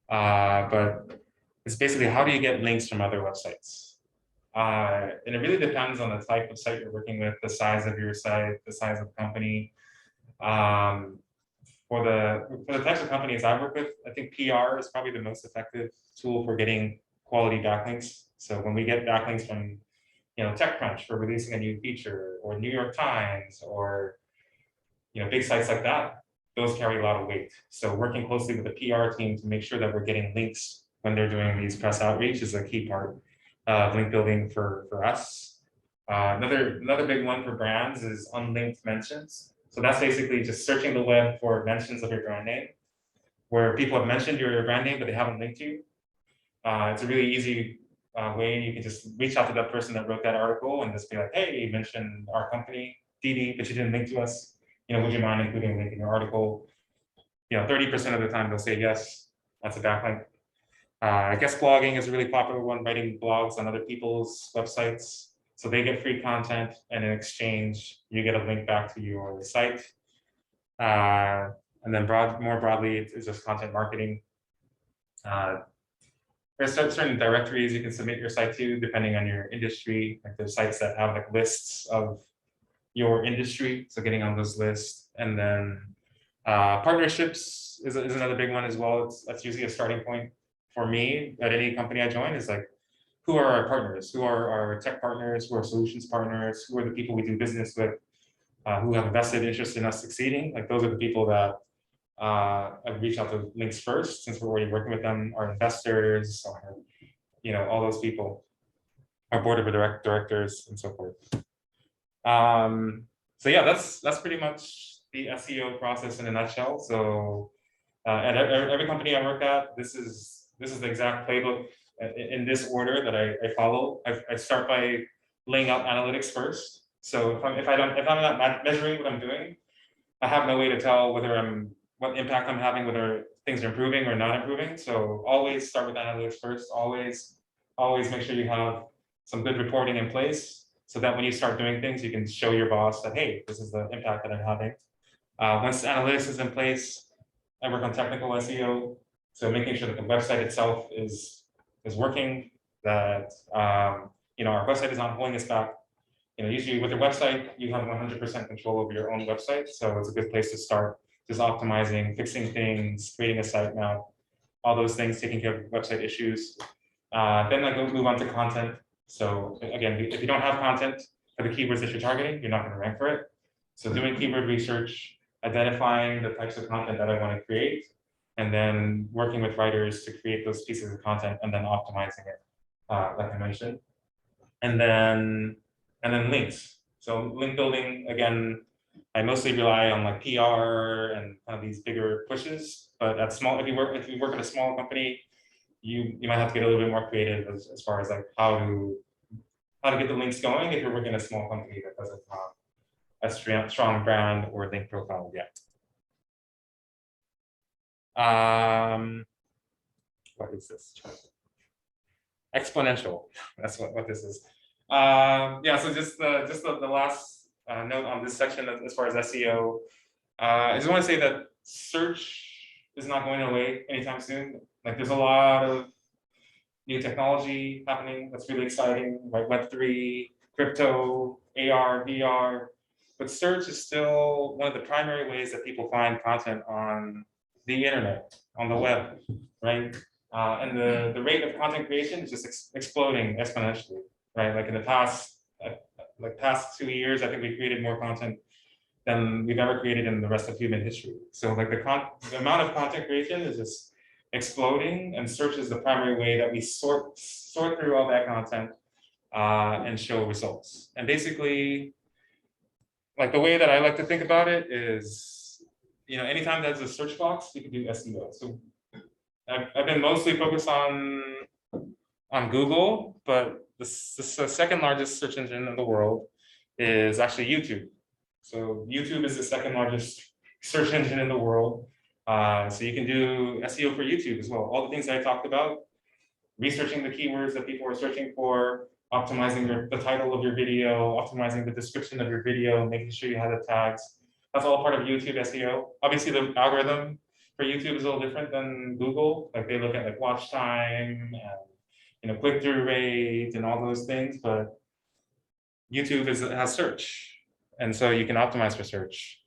But it's basically, how do you get links from other websites? And it really depends on the type of site you're working with, the size of your site, the size of the company. For the types of companies I work with, I think PR is probably the most effective tool for getting quality backlinks. So when we get backlinks from, TechCrunch for releasing a new feature, or New York Times, or big sites like that, those carry a lot of weight. So working closely with the PR team to make sure that we're getting links when they're doing these press outreach is a key part of link building for us. Another big one for brands is Unlinked Mentions. So that's basically just searching the web for mentions of your brand name, where people have mentioned your brand name, but they haven't linked you. It's a really easy way. You can just reach out to that person that wrote that article and just be like, hey, you mentioned our company, DiDi, but you didn't link to us. Would you mind including a link in your article? 30% of the time they'll say yes. That's a backlink. I guess blogging is a really popular one, writing blogs on other people's websites. So they get free content, and in exchange, you get a link back to your site. And then more broadly, it's just content marketing. There's certain directories you can submit your site to, depending on your industry. Like there's sites that have like lists of your industry, so getting on those lists. And then partnerships is another big one as well. That's usually a starting point for me at any company I join, is like, who are our partners? Who are our tech partners? Who are solutions partners? Who are the people we do business with? Who have a vested interest in us succeeding? Like those are the people that I reach out to links first, since we're already working with them. Our investors, all those people, our board of directors, and so forth. So yeah, that's pretty much the SEO process in a nutshell. So at every company I work at, this is the exact playbook in this order that I follow. I start by laying out analytics first. So if I'm not measuring what I'm doing, I have no way to tell what impact I'm having, whether things are improving or not improving. So always start with analytics first. Always make sure you have some good reporting in place, so that when you start doing things, you can show your boss that, hey, this is the impact that I'm having. Once analytics is in place, I work on technical SEO. So making sure that the website itself is working, that our website is not holding us back. Usually with your website, you have 100% control over your own website. So it's a good place to start, just optimizing, fixing things, creating a site now, all those things, taking care of website issues. Then I go move on to content. So again, if you don't have content for the keywords that you're targeting, you're not going to rank for it. So doing keyword research, identifying the types of content that I want to create, and then working with writers to create those pieces of content and then optimizing it, like I mentioned. And then links. So link building, again, I mostly rely on like PR and kind of these bigger pushes. But at small, if you work at a small company, you might have to get a little bit more creative as far as like how to get the links going if you're working in a small company that doesn't have a strong brand or link profile yet. What is this? Exponential. That's what this is. Yeah. So just the last note on this section as far as SEO. I just want to say that search is not going away anytime soon. Like there's a lot of new technology happening that's really exciting, like Web3, crypto, AR, VR. But search is still one of the primary ways that people find content on the internet, on the web, right? And the rate of content creation is just exploding exponentially, right? Like in the past 2 years, I think we created more content than we've ever created in the rest of human history. So like the amount of content creation is just exploding, and search is the primary way that we sort through all that content and show results. And basically, like the way that I like to think about it is, anytime there's a search box, you can do SEO. So I've been mostly focused on Google, but the second largest search engine in the world is actually YouTube. So YouTube is the second largest search engine in the world. So you can do SEO for YouTube as well. All the things that I talked about, researching the keywords that people are searching for, optimizing the title of your video, optimizing the description of your video, making sure you have the tags. That's all part of YouTube SEO. Obviously, the algorithm for YouTube is a little different than Google. Like they look at like watch time and click-through rate and all those things, but YouTube has search, and so you can optimize for search.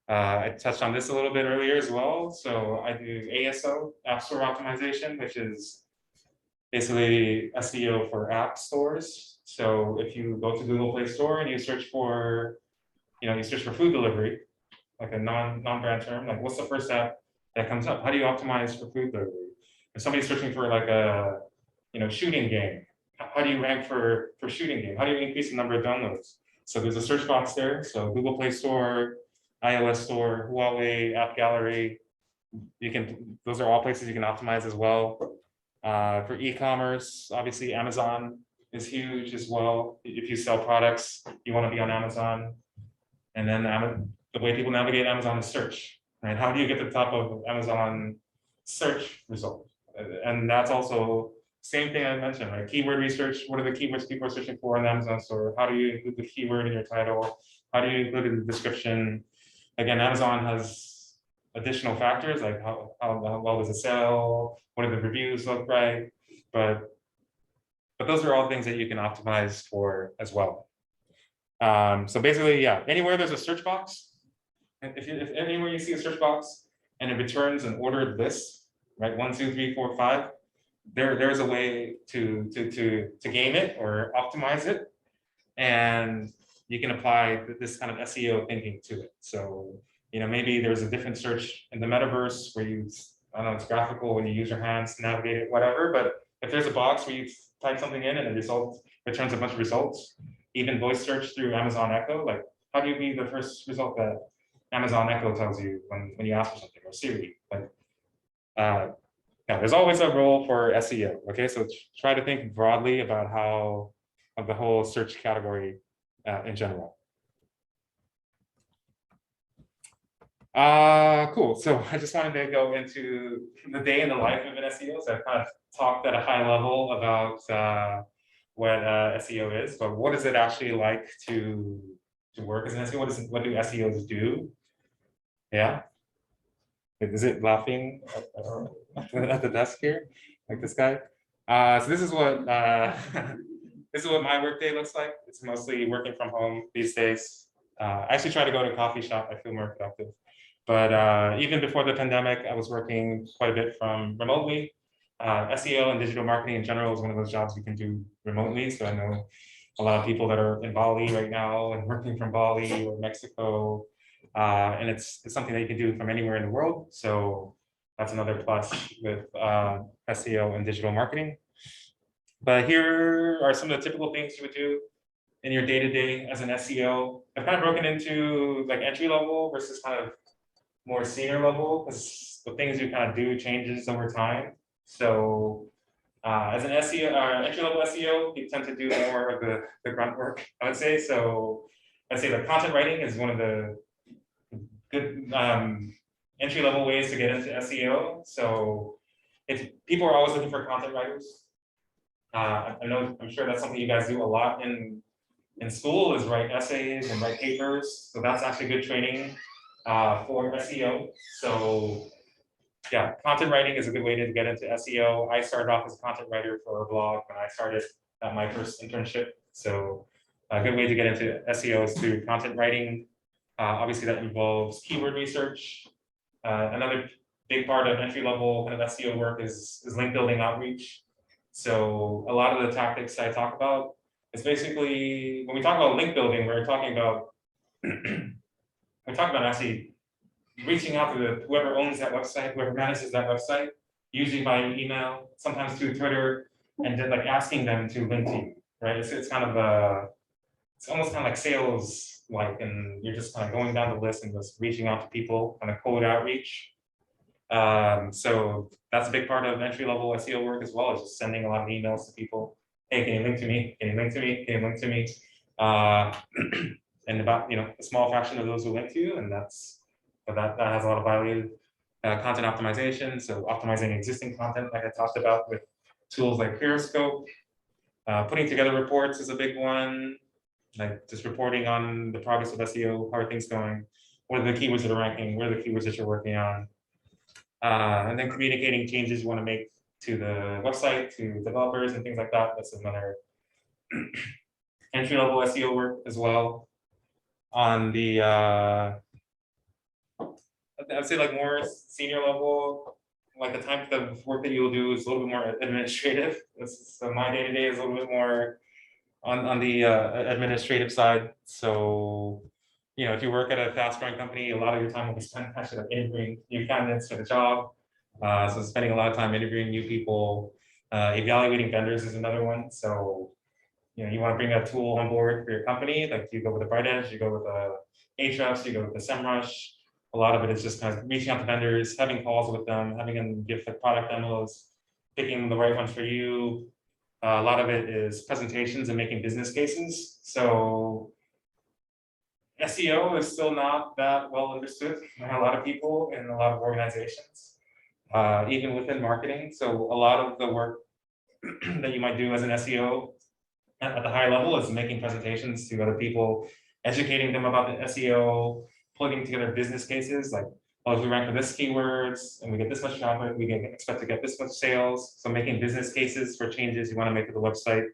I touched on this a little bit earlier as well. So I do ASO, App Store Optimization, which is basically SEO for app stores. So if you go to Google Play Store and you search for, food delivery, like a non-brand term, like what's the first app that comes up? How do you optimize for food delivery? If somebody's searching for like a, shooting game, how do you rank for shooting game? How do you increase the number of downloads? So there's a search box there. So Google Play Store, iOS Store, Huawei App Gallery, those are all places you can optimize as well. For e-commerce, obviously Amazon is huge as well. If you sell products, you want to be on Amazon. And then the way people navigate Amazon is search, right? How do you get to the top of Amazon search result? And that's also same thing I mentioned, right? Keyword research. What are the keywords people are searching for in the Amazon store? How do you include the keyword in your title? How do you include it in the description? Again, Amazon has additional factors like how well does it sell? What do the reviews look like? But those are all things that you can optimize for as well. So basically, yeah, anywhere there's a search box, if anywhere you see a search box and it returns an ordered list, right? 1, 2, 3, 4, 5. There's a way to game it or optimize it, and you can apply this kind of SEO thinking to it. So maybe there's a different search in the metaverse where it's graphical when you use your hands to navigate it, whatever. But if there's a box where you type something in and the result returns a bunch of results, even voice search through Amazon Echo, like how do you be the first result that Amazon Echo tells you when you ask for something, or Siri? Like, yeah, there's always a role for SEO. Okay, so try to think broadly about the whole search category in general. Cool. So I just wanted to go into the day in the life of an SEO. So I kind of talked at a high level about what SEO is, but what is it actually like to work as an SEO? What do SEOs do? Yeah. Is it laughing? at the desk here, like this guy. So this is what this is what my workday looks like. It's mostly working from home these days. I actually try to go to a coffee shop. I feel more productive. But even before the pandemic, I was working quite a bit from remotely. SEO and digital marketing in general is one of those jobs you can do remotely. So I know a lot of people that are in Bali right now and working from Bali or Mexico. And it's something that you can do from anywhere in the world. So that's another plus with SEO and digital marketing. But here are some of the typical things you would do in your day-to-day as an SEO. I've kind of broken into like entry level versus kind of more senior level, because the things you kind of do changes over time. So as an SEO, entry-level SEO, you tend to do more of the grunt work, I would say. So I'd say that content writing is one of the good entry-level ways to get into SEO. So if people are always looking for content writers, I'm sure that's something you guys do a lot in school, is write essays and write papers. So that's actually good training for SEO. So yeah, content writing is a good way to get into SEO. I started off as a content writer for a blog when I started at my first internship. So a good way to get into SEO is through content writing. Obviously that involves keyword research. Another big part of entry-level kind of SEO work is link building outreach. So a lot of the tactics I talk about is basically, when we talk about link building, we're talking about actually reaching out to whoever owns that website, whoever manages that website, usually by email, sometimes through Twitter, and then like asking them to link to you, right? It's kind of it's almost kind of like sales, like, and you're just kind of going down the list and just reaching out to people, kind of cold outreach. So that's a big part of entry-level SEO work as well, is just sending a lot of emails to people. Hey, can you link to me? Can you link to me? Can you link to me? And about, a small fraction of those will link to you, and that has a lot of value. Content optimization, so optimizing existing content, like I talked about with tools like Periscope. Putting together reports is a big one, like just reporting on the progress of SEO, how are things going, what are the keywords that are ranking, what are the keywords that you're working on, and then communicating changes you want to make to the website, to developers and things like that. That's another entry-level SEO work as well. On the I'd say like more senior level, like the type of work that you'll do is a little bit more administrative. So my day-to-day is a little bit more on the administrative side. So, if you work at a fast-growing company, a lot of your time will be spent actually like interviewing new candidates for the job. So spending a lot of time interviewing new people. Evaluating vendors is another one. So, you want to bring a tool on board for your company, like you go with a BrightEdge, you go with a Ahrefs, you go with the SEMrush. A lot of it is just kind of reaching out to vendors, having calls with them, having them give the product demos, picking the right ones for you. A lot of it is presentations and making business cases. So SEO is still not that well understood by a lot of people in a lot of organizations, even within marketing. So a lot of the work that you might do as an SEO at the high level is making presentations to other people, educating them about the SEO, putting together business cases like, oh, if we rank for this keywords and we get this much traffic, we can expect to get this much sales. So making business cases for changes you want to make to the website.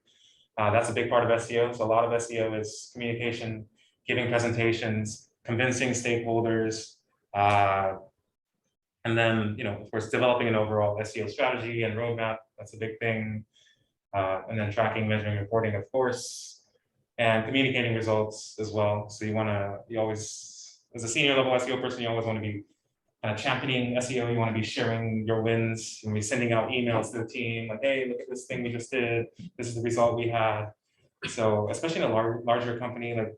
That's a big part of SEO. So a lot of SEO is communication, giving presentations, convincing stakeholders, and then, of course, developing an overall SEO strategy and roadmap. That's a big thing. And then tracking, measuring, reporting, of course, and communicating results as well. So you always, as a senior level SEO person, you always want to be championing SEO. You want to be sharing your wins. You want to be sending out emails to the team, like, hey, look at this thing we just did. This is the result we had. So especially in a larger company like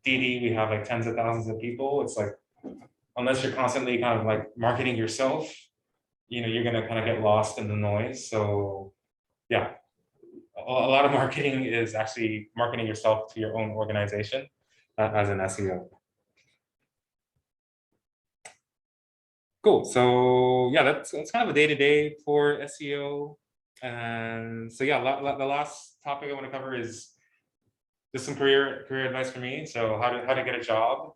DiDi, we have like tens of thousands of people. It's like, unless you're constantly kind of like marketing yourself, you're going to kind of get lost in the noise. So yeah, a lot of marketing is actually marketing yourself to your own organization as an SEO. Cool. So yeah, that's kind of a day-to-day for SEO. And so yeah, the last topic I want to cover is just some career advice for me. So how to get a job,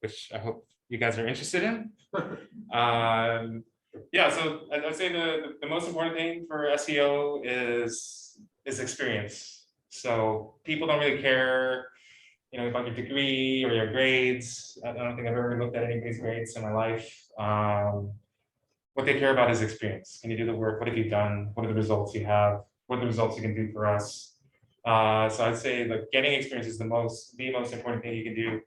which I hope you guys are interested in. Yeah, so I'd say the most important thing for SEO is experience. So people don't really care, you know, about your degree or your grades. I don't think I've ever looked at anybody's grades in my life. What they care about is experience. Can you do the work? What have you done? What are the results you have? What are the results you can do for us? So I'd say like getting experience is the most important thing you can do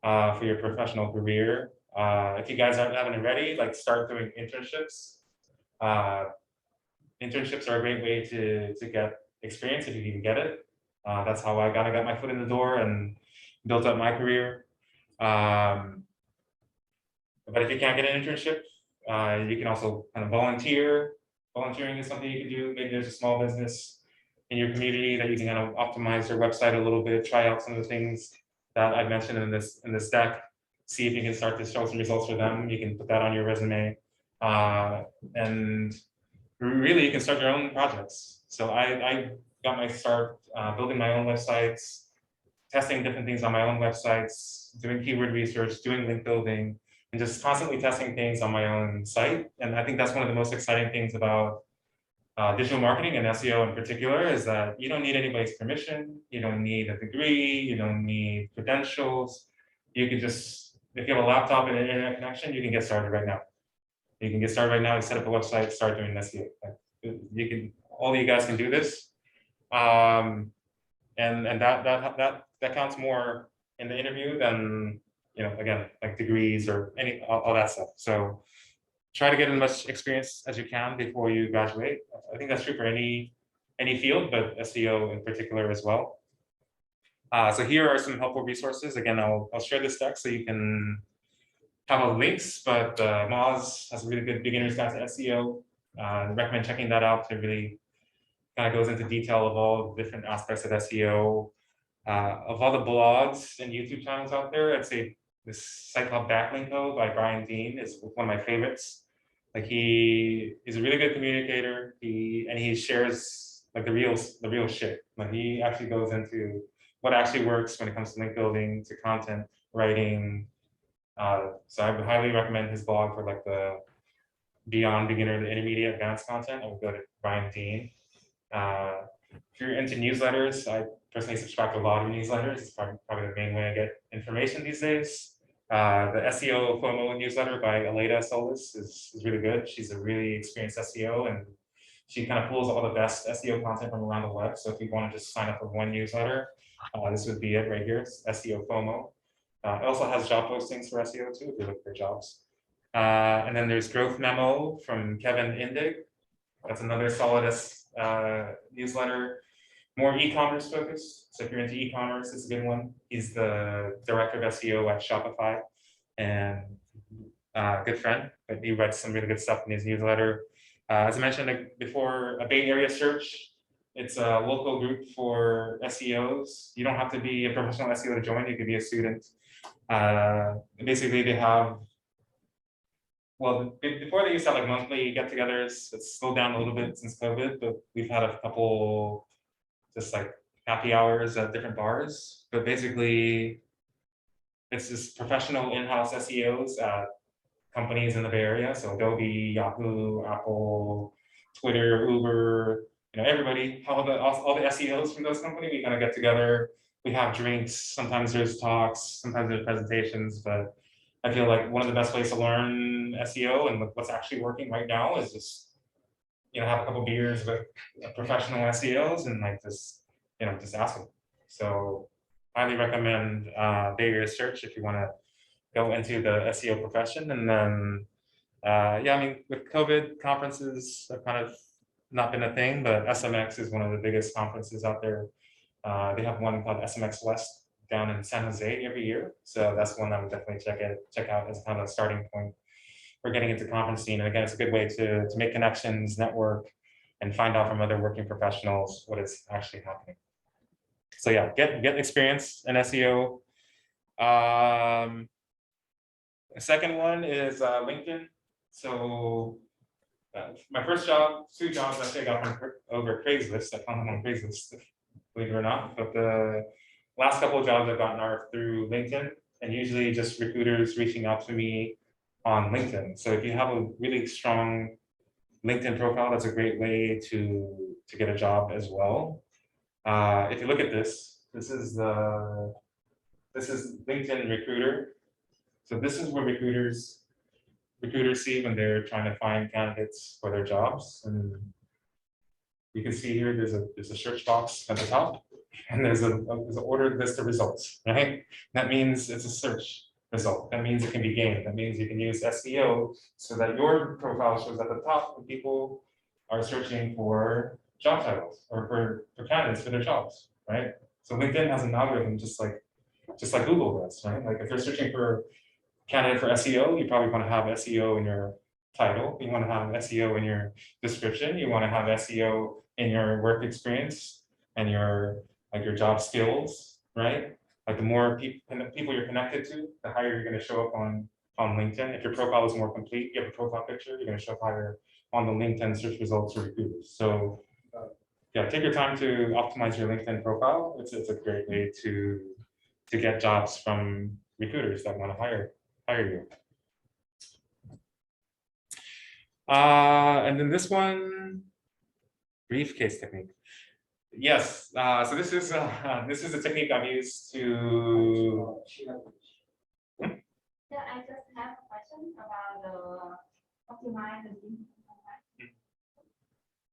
for your professional career. If you guys haven't already, like start doing internships. Internships are a great way to get experience if you can get it. That's how I got my foot in the door and built up my career. But if you can't get an internship, you can also kind of volunteer. Volunteering is something you can do. Maybe there's a small business in your community that you can kind of optimize their website a little bit, try out some of the things that I mentioned in this deck. See if you can start to show some results for them. You can put that on your resume, and really you can start your own projects. So I got my start building my own websites, testing different things on my own websites, doing keyword research, doing link building, and just constantly testing things on my own site. And I think that's one of the most exciting things about digital marketing and SEO in particular is that you don't need anybody's permission. You don't need a degree. You don't need credentials. You can just, if you have a laptop and an internet connection, you can get started right now. You can get started right now. You set up a website, start doing SEO. You can, all of you guys can do this. And that counts more in the interview than, you know, again, like degrees or all that stuff. So try to get as much experience as you can before you graduate. I think that's true for any field, but SEO in particular as well. So here are some helpful resources. Again, I'll share this deck so you can have all the links, but Moz has a really good beginner's guide to SEO. I recommend checking that out. It really kind of goes into detail of all the different aspects of SEO. Of all the blogs and YouTube channels out there, I'd say this site called Backlinko by Brian Dean is one of my favorites. Like he is a really good communicator. He shares like the real shit. Like he actually goes into what actually works when it comes to link building, to content writing. So I would highly recommend his blog for like the beyond beginner, the intermediate, advanced content. I would go to Brian Dean. If you're into newsletters, I personally subscribe to a lot of newsletters. It's probably the main way I get information these days. The SEO Fomo Newsletter by Aleda Solis is really good. She's a really experienced SEO, and she kind of pulls all the best SEO content from around the web. So if you want to just sign up for one newsletter, this would be it right here. It's SEO Fomo. It also has job postings for SEO too, if you look for jobs. And then there's Growth Memo from Kevin Indig. That's another solid newsletter, more e-commerce focused. So if you're into e-commerce, it's a good one. He's the director of SEO at Shopify and good friend, but he writes some really good stuff in his newsletter. As I mentioned before, a Bay Area search. It's a local group for SEOs. You don't have to be a professional SEO to join. You could be a student. Basically, they have, well, before they used to have like monthly get-togethers. It's slowed down a little bit since COVID, but we've had a couple just like happy hours at different bars. But basically, it's just professional in-house SEOs at companies in the Bay Area. So Adobe, Yahoo, Apple, Twitter, Uber, you know, everybody, all the SEOs from those companies, we kind of get together. We have drinks. Sometimes there's talks. Sometimes there's presentations. But I feel like one of the best ways to learn SEO and what's actually working right now is just, you know, have a couple beers with professional SEOs and like just, you know, just ask them. So highly recommend Bay Area Search if you want to go into the SEO profession. And then, yeah, I mean, with COVID, conferences have kind of not been a thing, but SMX is one of the biggest conferences out there. They have one called SMX West down in San Jose every year. So that's one I would definitely check out as kind of a starting point for getting into conference scene. And again, it's a good way to make connections, network, and find out from other working professionals what is actually happening. So yeah, get experience in SEO. The second one is LinkedIn. So my first job, 2 jobs actually I got from over Craigslist. I found them on Craigslist, believe it or not. But the last couple of jobs I've gotten are through LinkedIn. and usually just recruiters reaching out to me on LinkedIn. So if you have a really strong LinkedIn profile, that's a great way to get a job as well. If you look at this, this is LinkedIn Recruiter. So this is what recruiters see when they're trying to find candidates for their jobs. And you can see here there's a search box at the top, and there's an ordered list of results, right? That means it's a search result. That means it can be gained. That means you can use SEO so that your profile shows at the top when people are searching for job titles or for candidates for their jobs, right? So LinkedIn has an algorithm just like Google does, right? Like if you're searching for candidate for SEO, you probably want to have SEO in your title. You want to have SEO in your description. You want to have SEO in your work experience and your job skills, right? Like the more people you're connected to, the higher you're going to show up on LinkedIn. If your profile is more complete, you have a profile picture, you're going to show up higher on the LinkedIn search results for recruiters. So yeah, take your time to optimize your LinkedIn profile. It's a great way to get jobs from recruiters that want to hire you. And then this one, briefcase technique. Yes, so this is a technique I've used to. Yeah, I just have a question about the optimize the link.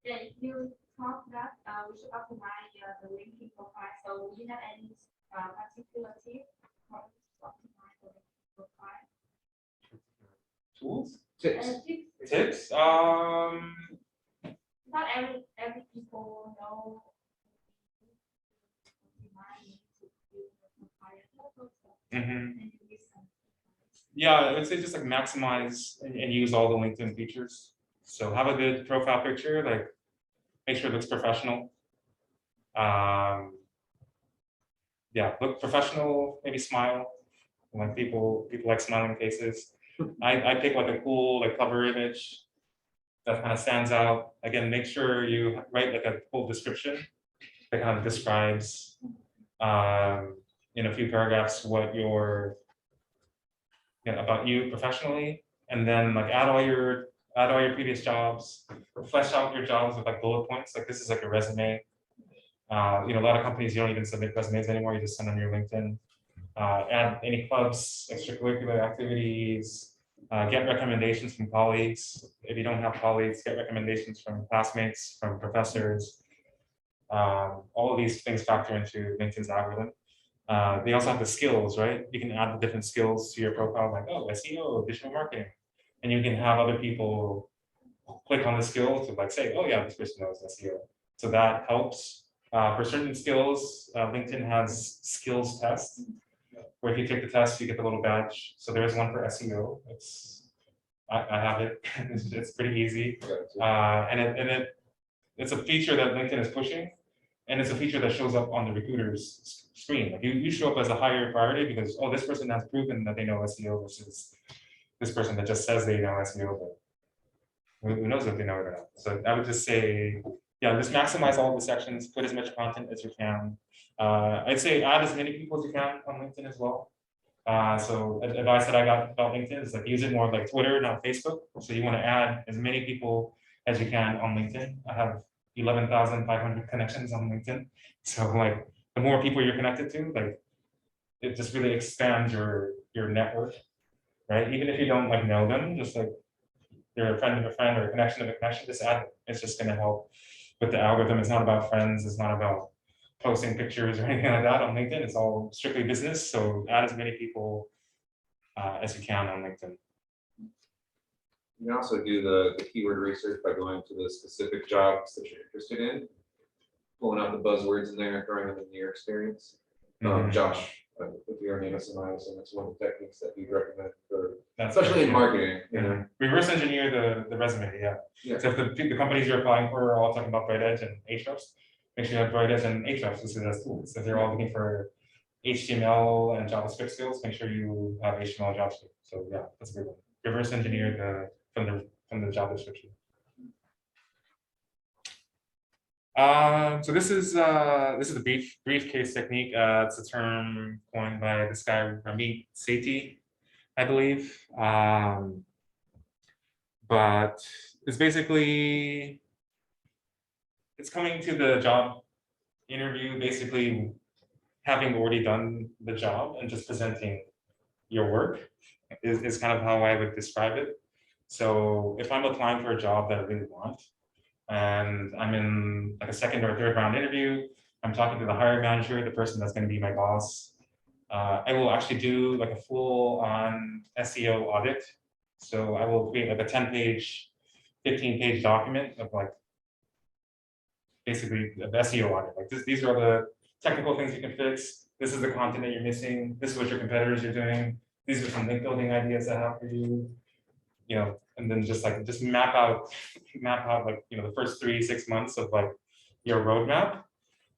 Yeah, you talked that we should optimize the linking profile. So do you have any particular tip for optimize the linking profile? Tools? Tips? Tips? Not every people know. Yeah, I would say just like maximize and use all the LinkedIn features. So have a good profile picture, like make sure it looks professional. Yeah, look professional, maybe smile. Like people like smiling faces. I pick like a cool, like cover image that kind of stands out. Again, make sure you write like a full description that kind of describes in a few paragraphs what about you professionally, and then like add all your previous jobs, flesh out your jobs with like bullet points. Like this is like a resume. A lot of companies, you don't even submit resumes anymore. You just send on your LinkedIn. Add any clubs, extracurricular activities, get recommendations from colleagues. If you don't have colleagues, get recommendations from classmates, from professors. All of these things factor into LinkedIn's algorithm. They also have the skills, right? You can add the different skills to your profile, like, oh, SEO, digital marketing. And you can have other people click on the skill to like say, oh yeah, this person knows SEO. So that helps. For certain skills, LinkedIn has skills tests, where if you take the test, you get the little badge. So there is one for SEO. I have it. It's pretty easy. And it's a feature that LinkedIn is pushing. And it's a feature that shows up on the recruiter's screen. Like you show up as a higher priority because, oh, this person has proven that they know SEO versus this person that just says they know SEO, but who knows if they know it or not. So I would just say, yeah, just maximize all the sections, put as much content as you can. I'd say add as many people as you can on LinkedIn as well. So advice that I got about LinkedIn is like use it more like Twitter, not Facebook. So you want to add as many people as you can on LinkedIn. I have 11,500 connections on LinkedIn. So like the more people you're connected to, like it just really expands your network, right? Even if you don't like know them, just like they're a friend of a friend or a connection of a connection, just add it. It's just going to help with the algorithm. It's not about friends. It's not about posting pictures or anything like that on LinkedIn. It's all strictly business. So add as many people as you can on LinkedIn. You can also do the keyword research by going to the specific jobs that you're interested in, pulling out the buzzwords in there and throwing them into your experience. Josh, with your name of Sem, so that's one of the techniques that we recommend for, especially in marketing. You know, reverse engineer the resume. Yeah. So if the companies you're applying for are all talking about Bright Edge and Ahrefs, make sure you have Bright Edge and Ahrefs listed as tools. If they're all looking for HTML and JavaScript skills, make sure you have HTML and JavaScript. So yeah, that's a good one. Reverse engineer from the job description. So this is the briefcase technique. It's a term coined by this guy Ramit Sethi, I believe. But it's basically coming to the job interview, basically having already done the job and just presenting your work is kind of how I would describe it. So if I'm applying for a job that I really want, and I'm in like a second or third round interview, I'm talking to the hiring manager, the person that's going to be my boss. I will actually do like a full on SEO audit. So I will create like a 10-page, 15-page document of like basically the SEO audit. Like these are the technical things you can fix. This is the content that you're missing. This is what your competitors are doing. These are some link building ideas I have for you. You know, and then just map out like, you know, the first 3-6 months of like your roadmap.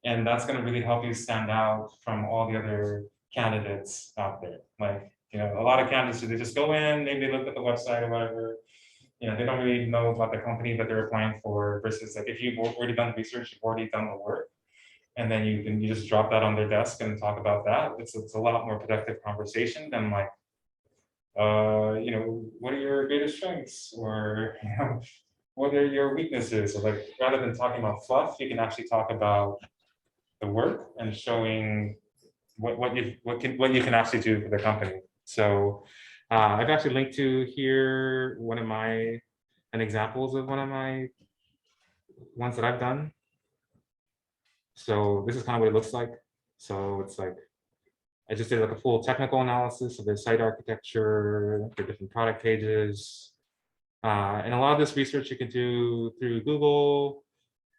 And that's going to really help you stand out from all the other candidates out there. Like, you know, a lot of candidates, they just go in, maybe they look at the website or whatever, you know, they don't really know about the company that they're applying for, versus like if you've already done research, you've already done the work, and then you just drop that on their desk and talk about that. It's a lot more productive conversation than like, you know, what are your greatest strengths, or you know, what are your weaknesses? So like, rather than talking about fluff, you can actually talk about the work and showing what you can actually do for the company. So I've actually linked to here an examples of one of my ones that I've done. So this is kind of what it looks like. So it's like, I just did like a full technical analysis of the site architecture, the different product pages. And a lot of this research you can do through Google,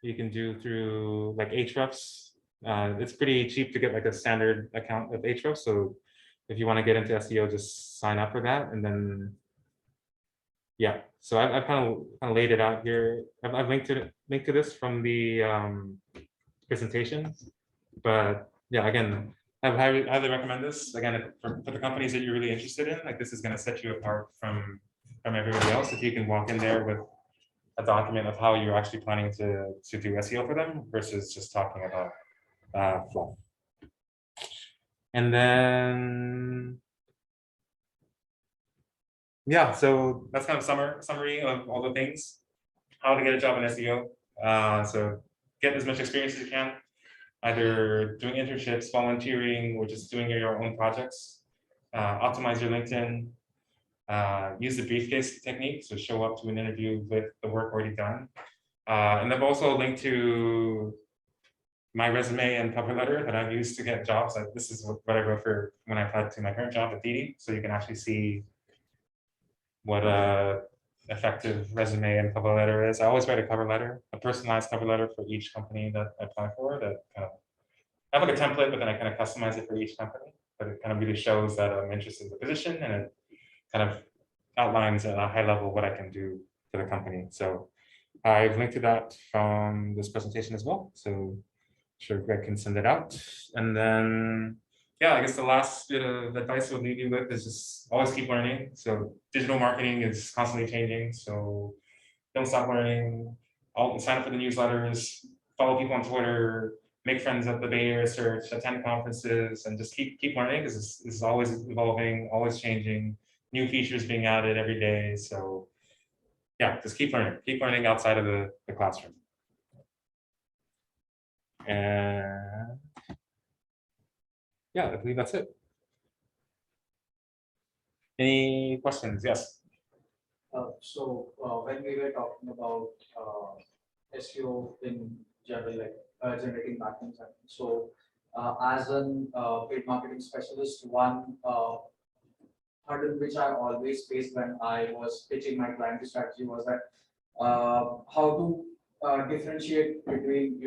you can do through like Ahrefs. It's pretty cheap to get like a standard account of Ahrefs. So if you want to get into SEO, just sign up for that. And then, yeah, so I've kind of laid it out here. I've linked to this from the presentation. But yeah, again, I highly recommend this. Again, for the companies that you're really interested in, like this is going to set you apart from everybody else. If you can walk in there with a document of how you're actually planning to do SEO for them versus just talking about fluff. And then, yeah, so that's kind of summary of all the things, how to get a job in SEO. So get as much experience as you can, either doing internships, volunteering, or just doing your own projects. Optimize your LinkedIn. Use the briefcase technique, so show up to an interview with the work already done. And I've also linked to my resume and cover letter that I've used to get jobs. This is what I wrote for when I applied to my current job at DiDi. So you can actually see what a effective resume and cover letter is. I always write a cover letter, a personalized cover letter for each company that I apply for. That kind of, I have like a template, but then I kind of customize it for each company. But it kind of really shows that I'm interested in the position, and it kind of outlines at a high level what I can do for the company. So I've linked to that from this presentation as well. So sure Greg can send it out. And then, yeah, I guess the last bit of advice we'll leave you with is just always keep learning. So digital marketing is constantly changing. So don't stop learning. Sign up for the newsletters, follow people on Twitter, make friends at the Bay Area Search, attend conferences, and just keep learning, because this is always evolving, always changing, new features being added every day. So yeah, just keep learning outside of the classroom. And yeah, I believe that's it. Any questions? Yes. When we were talking about SEO in general, like generating backlinks, so as an paid marketing specialist, one hurdle which I always faced when I was pitching my client strategy was that how to differentiate between,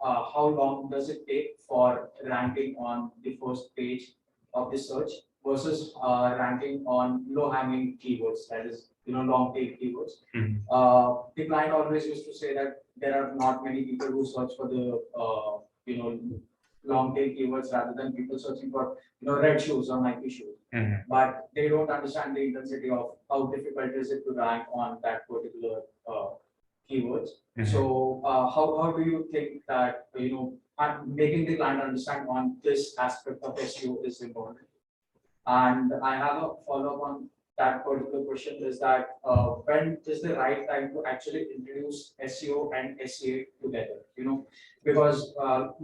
how long does it take for ranking on the first page of the search versus ranking on low-hanging keywords, that is, long tail keywords. The client always used to say that there are not many people who search for the long tail keywords rather than people searching for red shoes or Nike shoes. But they don't understand the intensity of how difficult is it to rank on that particular keywords. Mhm. So how do you think that, making the client understand on this aspect of SEO is important? And I have a follow-up on that particular question is that when is the right time to actually introduce SEO and SEA together? Because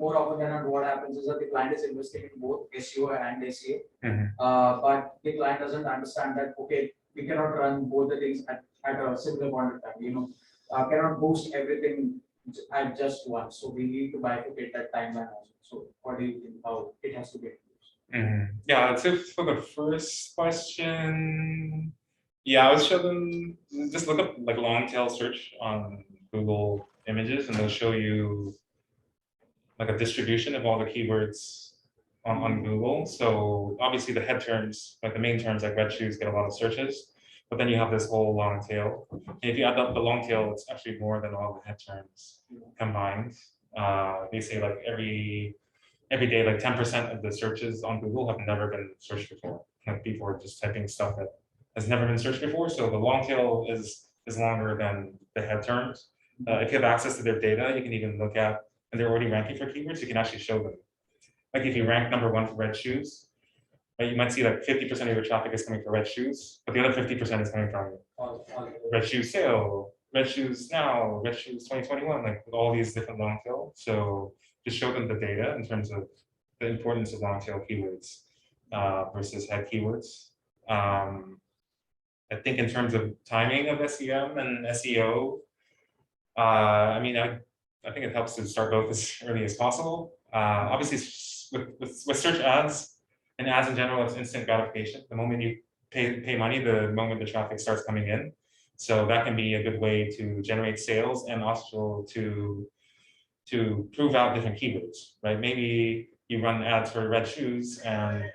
more often than not, what happens is that the client is investing in both SEO and SEA, Mhm. but the client doesn't understand that, okay, we cannot run both the things at a similar point of time, cannot boost everything at just once. So we need to bifurcate that timeline also. So what do you think how it has to be introduced? Yeah, I'd say for the first question, yeah, I would show them, just look up like long tail search on Google Images, and they'll show you like a distribution of all the keywords on Google. So obviously the head terms, like the main terms like red shoes, get a lot of searches, but then you have this whole long tail. And if you add up the long tail, it's actually more than all the head terms combined. They say like every day, like 10% of the searches on Google have never been searched before. Like people are just typing stuff that has never been searched before. So the long tail is longer than the head terms. If you have access to their data, you can even look at, and they're already ranking for keywords, you can actually show them. Like if you rank #1 for red shoes, right, you might see like 50% of your traffic is coming for red shoes, but the other 50% is coming from red shoes sale, red shoes now, red shoes 2021, like with all these different long tail. So just show them the data in terms of the importance of long tail keywords versus head keywords. I think in terms of timing of SEM and SEO, I mean, I think it helps to start both as early as possible. Obviously, with search ads and ads in general, it's instant gratification. The moment you pay money, the moment the traffic starts coming in. So that can be a good way to generate sales and also to prove out different keywords, right? Maybe you run ads for red shoes and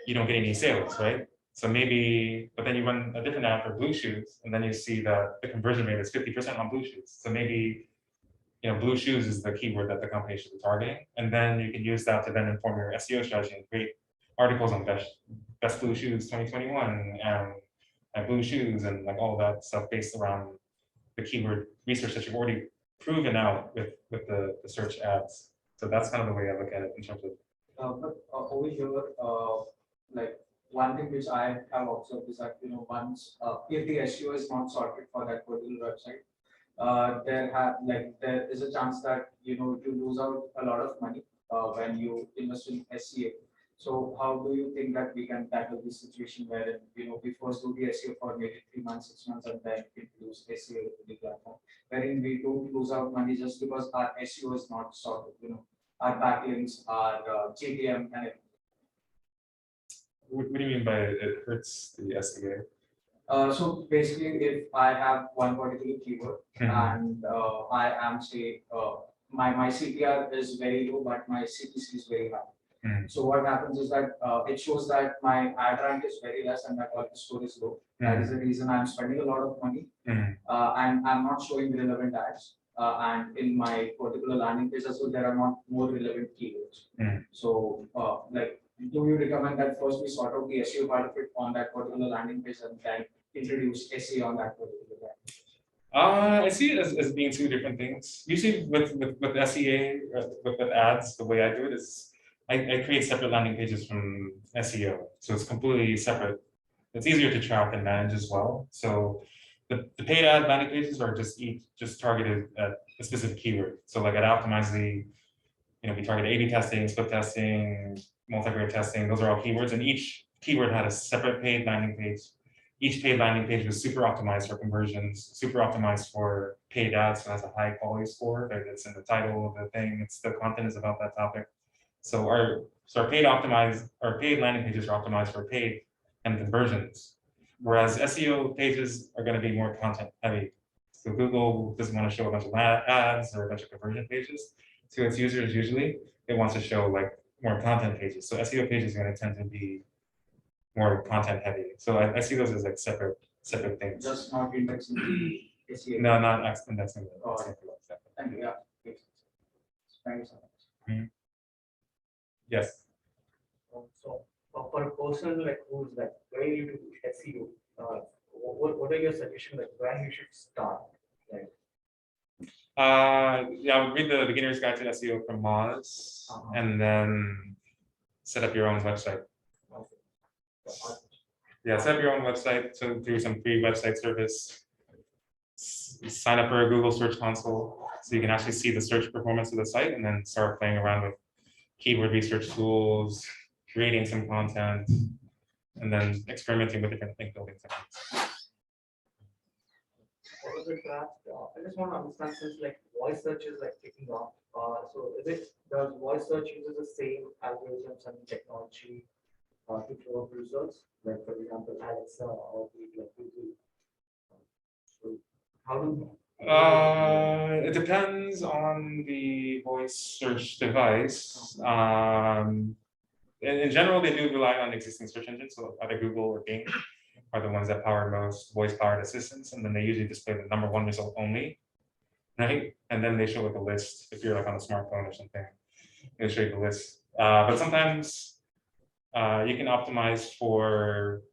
you don't get any sales, right? So maybe, but then you run a different ad for blue shoes, and then you see that the conversion rate is 50% on blue shoes. So maybe, blue shoes is the keyword that the company should be targeting, and then you can use that to then inform your SEO strategy and create articles on best blue shoes 2021 and blue shoes and like all that stuff based around the keyword research that you've already proven out with the search ads. So that's kind of the way I look at it in terms of. But over here, like one thing which I have observed is that once if the SEO is not sorted for that particular website, there is a chance that you lose out a lot of money when you invest in SEO. So how do you think that we can tackle this situation where we first do the SEO for maybe 3 months, 6 months, and then introduce SEO to the platform, wherein we don't lose out money just because our SEO is not sorted. Our backlinks, our GTM, and everything. What do you mean by it hurts the SEA? So basically, if I have one particular keyword and I am say my CTR is very low, but my CPC is very high. So what happens is that it shows that my ad rank is very less and my quality score is low. That is the reason I'm spending a lot of money and I'm not showing relevant ads. And in my particular landing page as well, there are not more relevant keywords. So do you recommend that first we sort out the SEO part of it on that particular landing page and then introduce SEO on that particular landing? I see it as being two different things. Usually with SEA, with ads, the way I do it is I create separate landing pages from SEO. So it's completely separate. It's easier to track and manage as well. So the paid ad landing pages are just targeted at a specific keyword. So like at Optimizely, we target A/B testing, split testing, multi-grade testing. Those are all keywords, and each keyword had a separate paid landing page. Each paid landing page was super optimized for conversions, super optimized for paid ads, so it has a high quality score. It's in the title of the thing. It's the content is about that topic. So our paid landing pages are optimized for paid and conversions, whereas SEO pages are going to be more content heavy. So Google doesn't want to show a bunch of ads or a bunch of conversion pages to its users. Usually, it wants to show like more content pages. So SEO pages are going to tend to be more content heavy. So I see those as like separate things. Just not indexing the SEO. No, not indexing. Thank you. Yeah. Thank you so much. Yes. So for a person like who's like very new to SEO, what are your suggestions like where you should start? Like Yeah, I would read the Beginner's Guide to SEO from Moz, and then set up your own website. Yeah, set up your own website through some free website service. Sign up for a Google Search Console so you can actually see the search performance of the site, and then start playing around with keyword research tools, creating some content, and then experimenting with different link building techniques. What was it that, I just want to understand since like voice search is like taking off. So does voice search uses the same algorithms and technology to throw up results? Like for example, Alexa or like Google. So how do It depends on the voice search device. In general, they do rely on existing search engines, so either Google or Bing are the ones that power most voice-powered assistants, and then they usually display the #1 result only, right? And then they show like a list. If you're like on a smartphone or something, it'll show you the list. But sometimes you can optimize for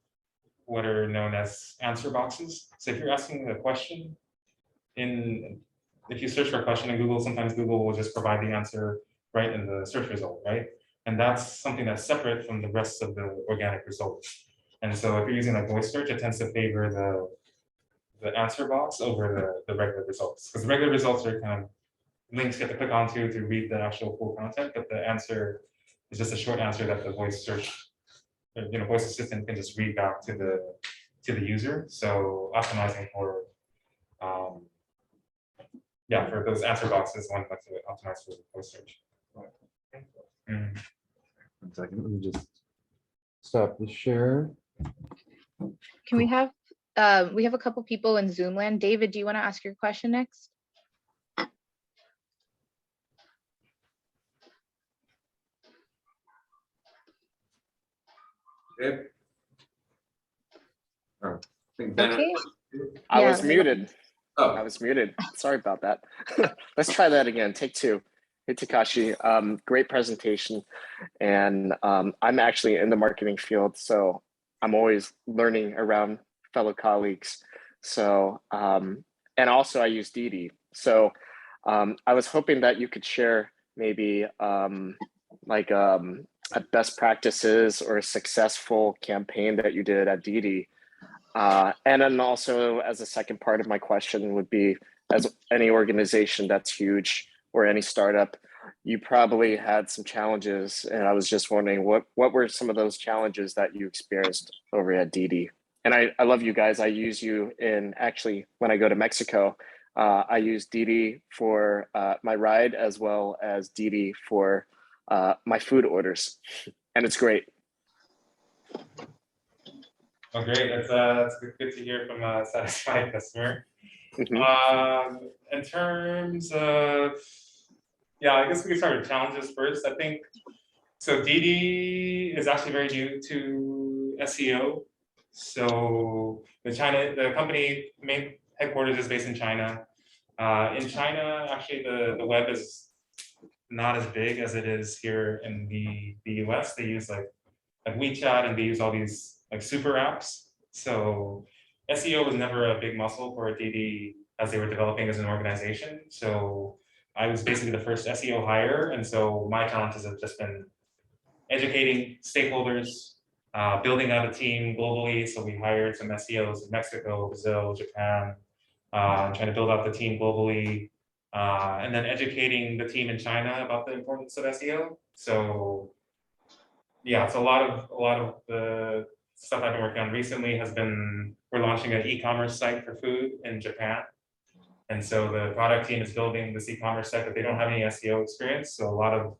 what are known as answer boxes. So if you're asking a question if you search for a question in Google, sometimes Google will just provide the answer right in the search result, right? And that's something that's separate from the rest of the organic results. And so if you're using like voice search, it tends to favor the answer box over the regular results, because the regular results are kind of links you have to click onto to read the actual full content, but the answer is just a short answer that the voice search, voice assistant can just read back to the user. So optimizing for for those answer boxes, one that's optimized for voice search. Mm. 1 second, let me just stop the share. Can we have a couple people in Zoom land? David, do you want to ask your question next? Dave? Oh, I think Ben- Okay. I Yeah. was muted. Oh, I was muted. Sorry about that. Let's try that again. Take 2. Hey, Takeshi. Great presentation. And I'm actually in the marketing field, so I'm always learning around fellow colleagues. So, and also I use DiDi. So I was hoping that you could share maybe a best practices or a successful campaign that you did at DiDi. And then also as a second part of my question would be, as any organization that's huge or any startup, you probably had some challenges, and I was just wondering what were some of those challenges that you experienced over at DiDi? And I love you guys. I use you in actually when I go to Mexico, I use DiDi for my ride as well as DiDi for my food orders, and it's great. Oh, great. That's good to hear from a satisfied customer. Mhm. In terms of, I guess we can start with challenges first. I think, so DiDi is actually very new to SEO. So the company main headquarters is based in China. In China, actually the web is not as big as it is here in the US. They use like WeChat, and they use all these like super apps. So SEO was never a big muscle for DiDi as they were developing as an organization. So I was basically the first SEO hire. And so my challenges have just been educating stakeholders, building out a team globally. So we hired some SEOs in Mexico, Brazil, Japan, trying to build out the team globally. And then educating the team in China about the importance of SEO. So so a lot of the stuff I've been working on recently has been, we're launching an e-commerce site for food in Japan. And so the product team is building this e-commerce site, but they don't have any SEO experience. So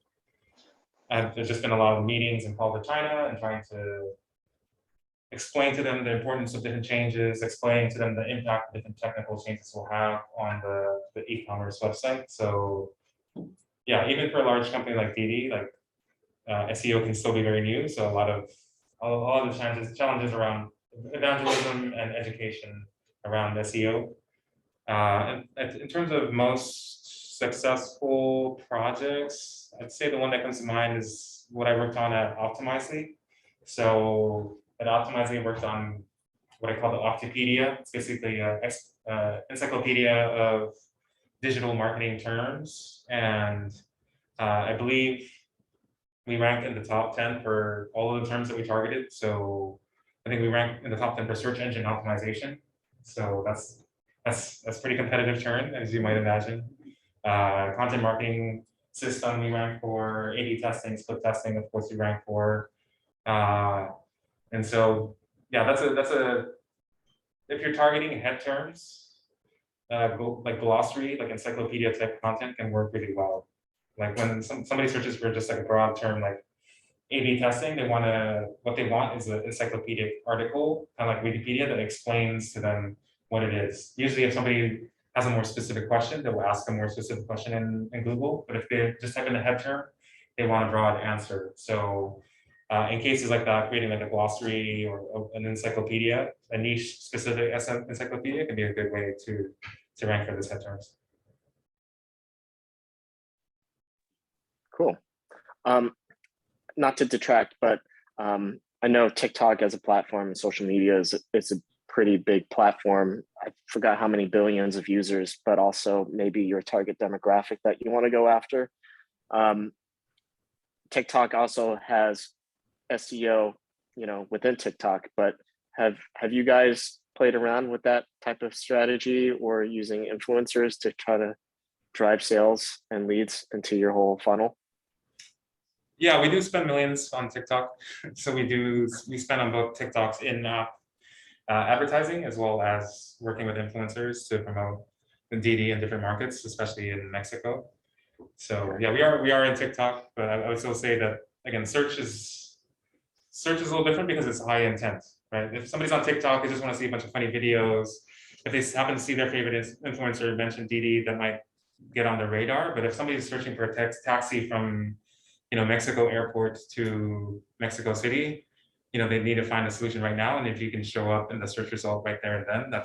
there's just been a lot of meetings and calls to China and trying to explain to them the importance of different changes, explain to them the impact different technical changes will have on the e-commerce website. So even for a large company like DiDi, like SEO can still be very new. So a lot of the challenges around evangelism and education around SEO. And in terms of most successful projects, I'd say the one that comes to mind is what I worked on at Optimizely. So at Optimizely, I worked on what I call the Optipedia. It's basically an encyclopedia of digital marketing terms, and I believe we ranked in the top 10 for all of the terms that we targeted. So I think we ranked in the top 10 for search engine optimization. So that's pretty competitive turn, as you might imagine. Content marketing system we rank for, A/B testing, split testing, of course we rank for. And so yeah, that's a if you're targeting head terms, like glossary, like encyclopedia type content can work really well. Like when somebody searches for just like a broad term like A/B testing, what they want is an encyclopedic article, kind of like Wikipedia, that explains to them what it is. Usually if somebody has a more specific question, they will ask a more specific question in Google, but if they just type in the head term, they want a broad answer. So in cases like that, creating like a glossary or an encyclopedia, a niche specific encyclopedia can be a good way to rank for those head terms. Cool. Not to detract, but I know TikTok as a platform and social media is a pretty big platform. I forgot how many billions of users, but also maybe your target demographic that you want to go after. TikTok also has SEO, within TikTok, but have you guys played around with that type of strategy or using influencers to try to drive sales and leads into your whole funnel? Yeah, we do spend millions on TikTok. So we spend on both TikTok's in-app advertising as well as working with influencers to promote the DiDi in different markets, especially in Mexico. So yeah, we are in TikTok, but I would still say that again, search is a little different because it's high intent, right? If somebody's on TikTok, they just want to see a bunch of funny videos. If they happen to see their favorite influencer mention DiDi, that might get on their radar. But if somebody's searching for a taxi from Mexico airport to Mexico City, they need to find a solution right now. And if you can show up in the search result right there and then,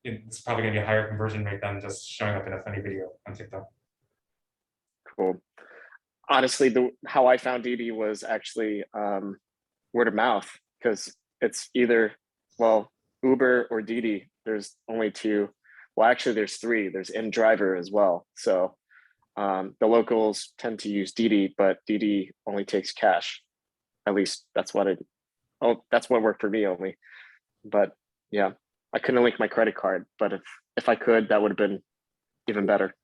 it's probably gonna be a higher conversion rate than just showing up in a funny video on TikTok. Cool. Honestly, how I found DiDi was actually word of mouth, because it's either, Uber or DiDi. There's only two. Well, actually there's three. There's InDriver as well. So the locals tend to use DiDi, but DiDi only takes cash. At least that's what worked for me only. But yeah, I couldn't link my credit card, but if I could, that would have been even better.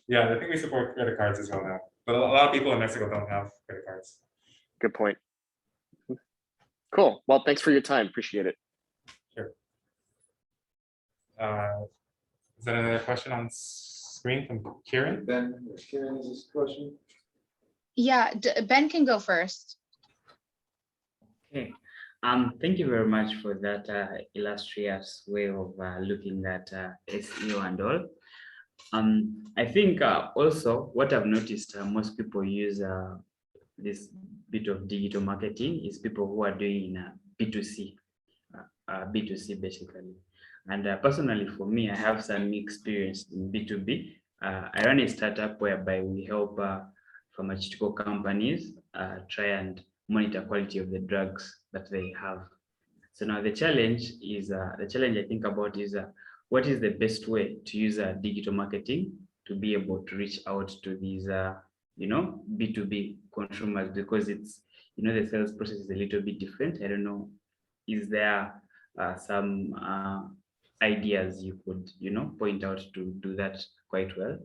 Yeah, I think we support credit cards as well now, but a lot of people in Mexico don't have credit cards. Good point. Cool. Well, thanks for your time. Appreciate it. Sure. Is that another question on screen from Kieran? Ben, Kieran, is this question? Yeah, Ben can go first. Okay. Thank you very much for that illustrious way of looking at SEO and all. I think also what I've noticed, most people use this bit of digital marketing is people who are doing B2C, B2C basically. And personally for me, I have some experience in B2B. I run a startup whereby we help pharmaceutical companies try and monitor quality of the drugs that they have. So now the challenge I think about is what is the best way to use digital marketing to be able to reach out to these B2B consumers, because it's the sales process is a little bit different. I don't know, is there some ideas you could point out to do that quite well?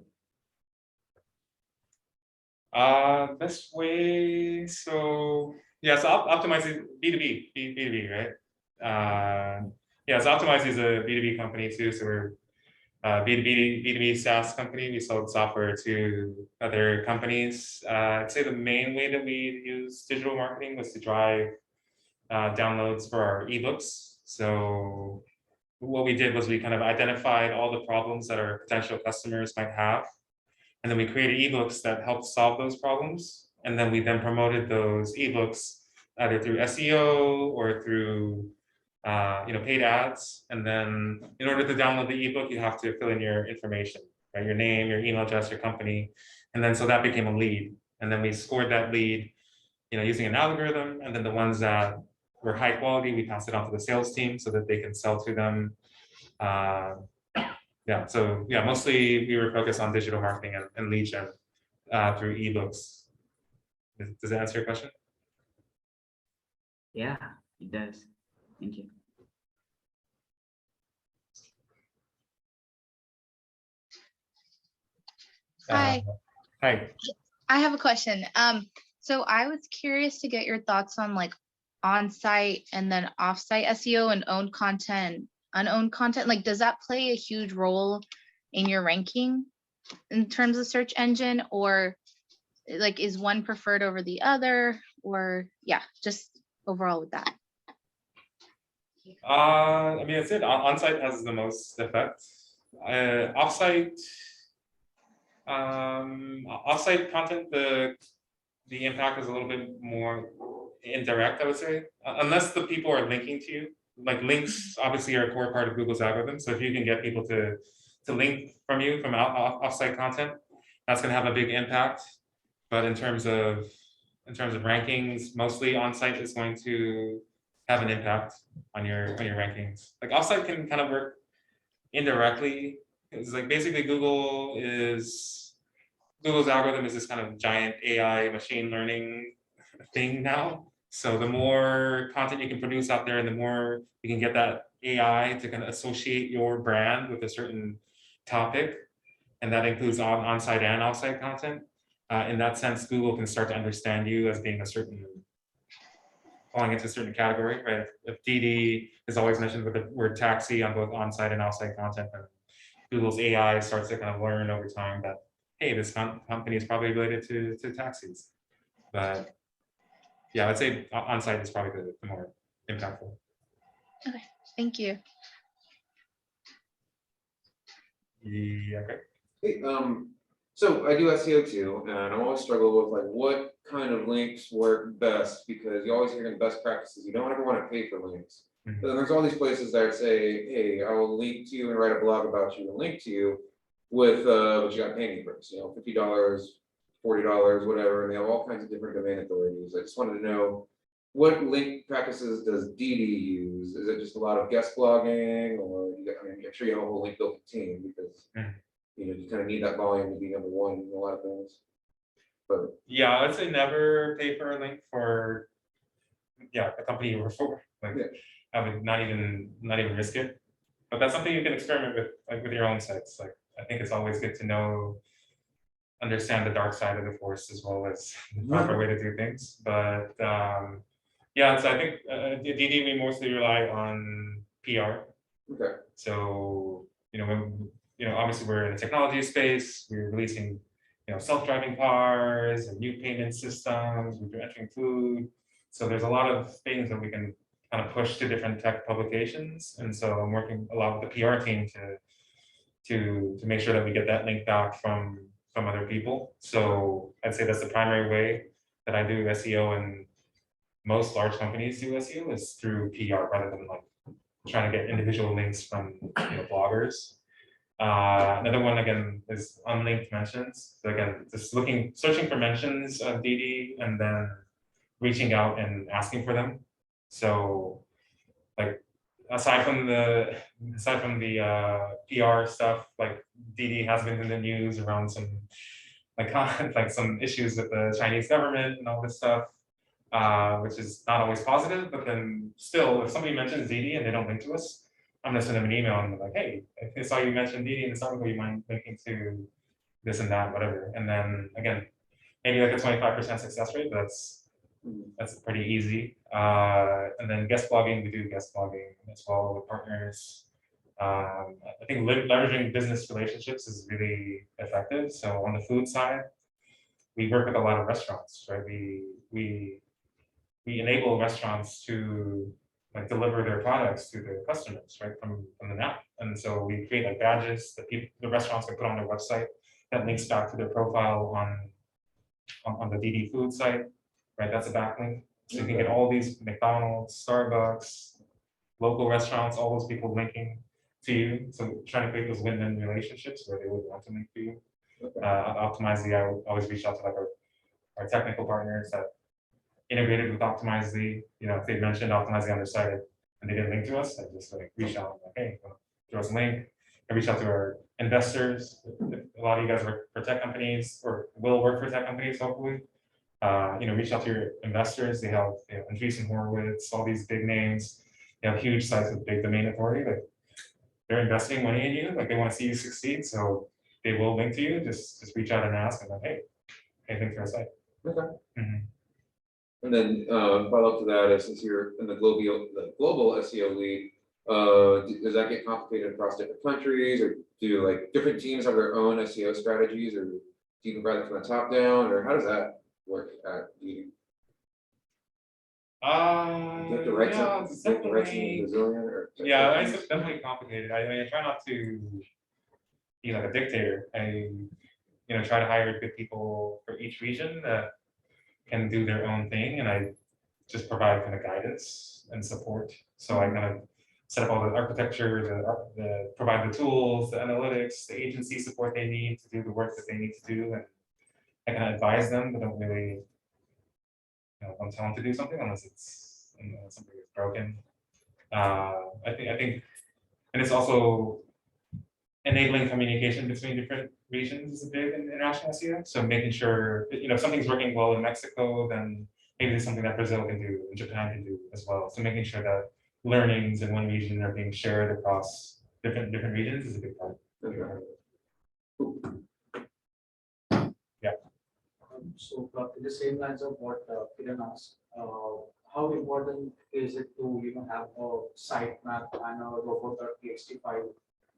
Best way, so yeah, so optimizing B2B, right? Yeah, so Optimize is a B2B company too. So we're B2B SaaS company. We sold software to other companies. I'd say the main way that we use digital marketing was to drive downloads for our ebooks. So what we did was we kind of identified all the problems that our potential customers might have. And then we created ebooks that helped solve those problems. And then we promoted those ebooks either through SEO or through paid ads. And then in order to download the ebook, you have to fill in your information, right? Your name, your email address, your company. And then so that became a lead. And then we scored that lead, using an algorithm. And then the ones that were high quality, we passed it on to the sales team so that they can sell to them. yeah, so yeah, mostly we were focused on digital marketing and lead gen through ebooks. Does that answer your question? Yeah, it does. Thank you. Hi, Hi. I have a question. So I was curious to get your thoughts on like on-site and then off-site SEO and owned content, unowned content. Like, does that play a huge role in your ranking in terms of search engine, or like is one preferred over the other, or yeah, just overall with that? I mean, it's it. On-site has the most effect. Off-site, off-site content, the impact is a little bit more indirect, I would say, unless the people are linking to you. Like links obviously are a core part of Google's algorithm. So if you can get people to link from you from off-site content, that's going to have a big impact. But in terms of rankings, mostly on-site is going to have an impact on your rankings. Like off-site can kind of work indirectly. It's like basically Google's algorithm is this kind of giant AI machine learning thing now. So the more content you can produce out there and the more you can get that AI to kind of associate your brand with a certain topic, and that includes on-site and off-site content. In that sense, Google can start to understand you as being falling into a certain category, right? If DiDi is always mentioned with the word taxi on both on-site and off-site content, then Google's AI starts to kind of learn over time that, hey, this company is probably related to taxis. But yeah, I'd say on-site is probably the more impactful. Okay, thank you. Yeah, okay. Hey, so I do SEO too, and I always struggle with like what kind of links work best, because you always hear in best practices, you don't ever want to pay for links. Mhm. But then there's all these places that say, hey, I will link to you and write a blog about you and link to you with what you got paying first, you know, $50, $40, whatever, and they have all kinds of different domain authorities. I just wanted to know, what link practices does DiDi use? Is it just a lot of guest blogging, or I mean, I'm sure you have a whole link building team, because Mhm. you know, you kind of need that volume to be number one in a lot of things. But Yeah, I'd say never pay for a link for a company you work for. Like Yeah. I would not even risk it. But that's something you can experiment with, like with your own sites. Like I think it's always good to understand the dark side of the force as well as the proper way to do things. But yeah, so I think DiDi, we mostly rely on PR. okay, So obviously we're in the technology space. We're releasing self-driving cars and new payment systems. We're entering food. So there's a lot of things that we can kind of push to different tech publications. And so I'm working a lot with the PR team to make sure that we get that link back from other people. So I'd say that's the primary way that I do SEO, and most large companies do SEO is through PR rather than like trying to get individual links from bloggers. Another one again is unlinked mentions. So again, just searching for mentions of DiDi and then reaching out and asking for them. So like aside from the PR stuff, like DiDi has been in the news around some like some issues with the Chinese government and all this stuff, which is not always positive. But then still, if somebody mentions DiDi and they don't link to us, I'm gonna send them an email and be like, hey, I saw you mention DiDi in this article, you mind linking to this and that, whatever. And then again, maybe like a 25% success rate, but that's pretty easy. And then guest blogging, we do guest blogging as well with partners. I think leveraging business relationships is really effective. So on the food side, we work with a lot of restaurants, right? We enable restaurants to like deliver their products to their customers, right, from the app. And so we create like badges that the restaurants can put on their website that links back to their profile on the DiDi food site, right? That's a backlink. So you can get all these McDonald's, Starbucks, local restaurants, all those people linking to you. So trying to create those win-win relationships where they would want to link to you. Optimizely, I would always reach out to like our technical partners that integrated with Optimizely. If they mentioned Optimizely on their site and they didn't link to us, I just like reach out like, hey, throw us a link. I reach out to our investors. A lot of you guys work for tech companies or will work for tech companies, hopefully. Reach out to your investors. They have, Andreessen Horowitz, all these big names. They have huge sites with big domain authority. Like they're investing money in you. Like they want to see you succeed. So they will link to you. Just reach out and ask, and like, hey, link to our site. Okay. Mhm. And then follow up to that, since you're in the global SEO lead, does that get complicated across different countries, or do like different teams have their own SEO strategies, or do you provide it from the top down, or how does that work at you? You have to write Yeah, something, it's you have to write something in definitely, Brazilian or? yeah, it's definitely complicated. I try not to be like a dictator. I try to hire good people for each region that can do their own thing, and I just provide kind of guidance and support. So I kind of set up all the architecture, the provide the tools, the analytics, the agency support they need to do the work that they need to do, and I kind of advise them, but don't really, don't tell them to do something unless it's something is broken. I think, and it's also enabling communication between different regions is a big in international SEO. So making sure, if something's working well in Mexico, then maybe there's something that Brazil can do and Japan can do as well. So making sure that learnings in one region are being shared across different regions is a big part. Yeah. So in the same lines of what Kiran asked, how important is it to have a sitemap and a robot.txt file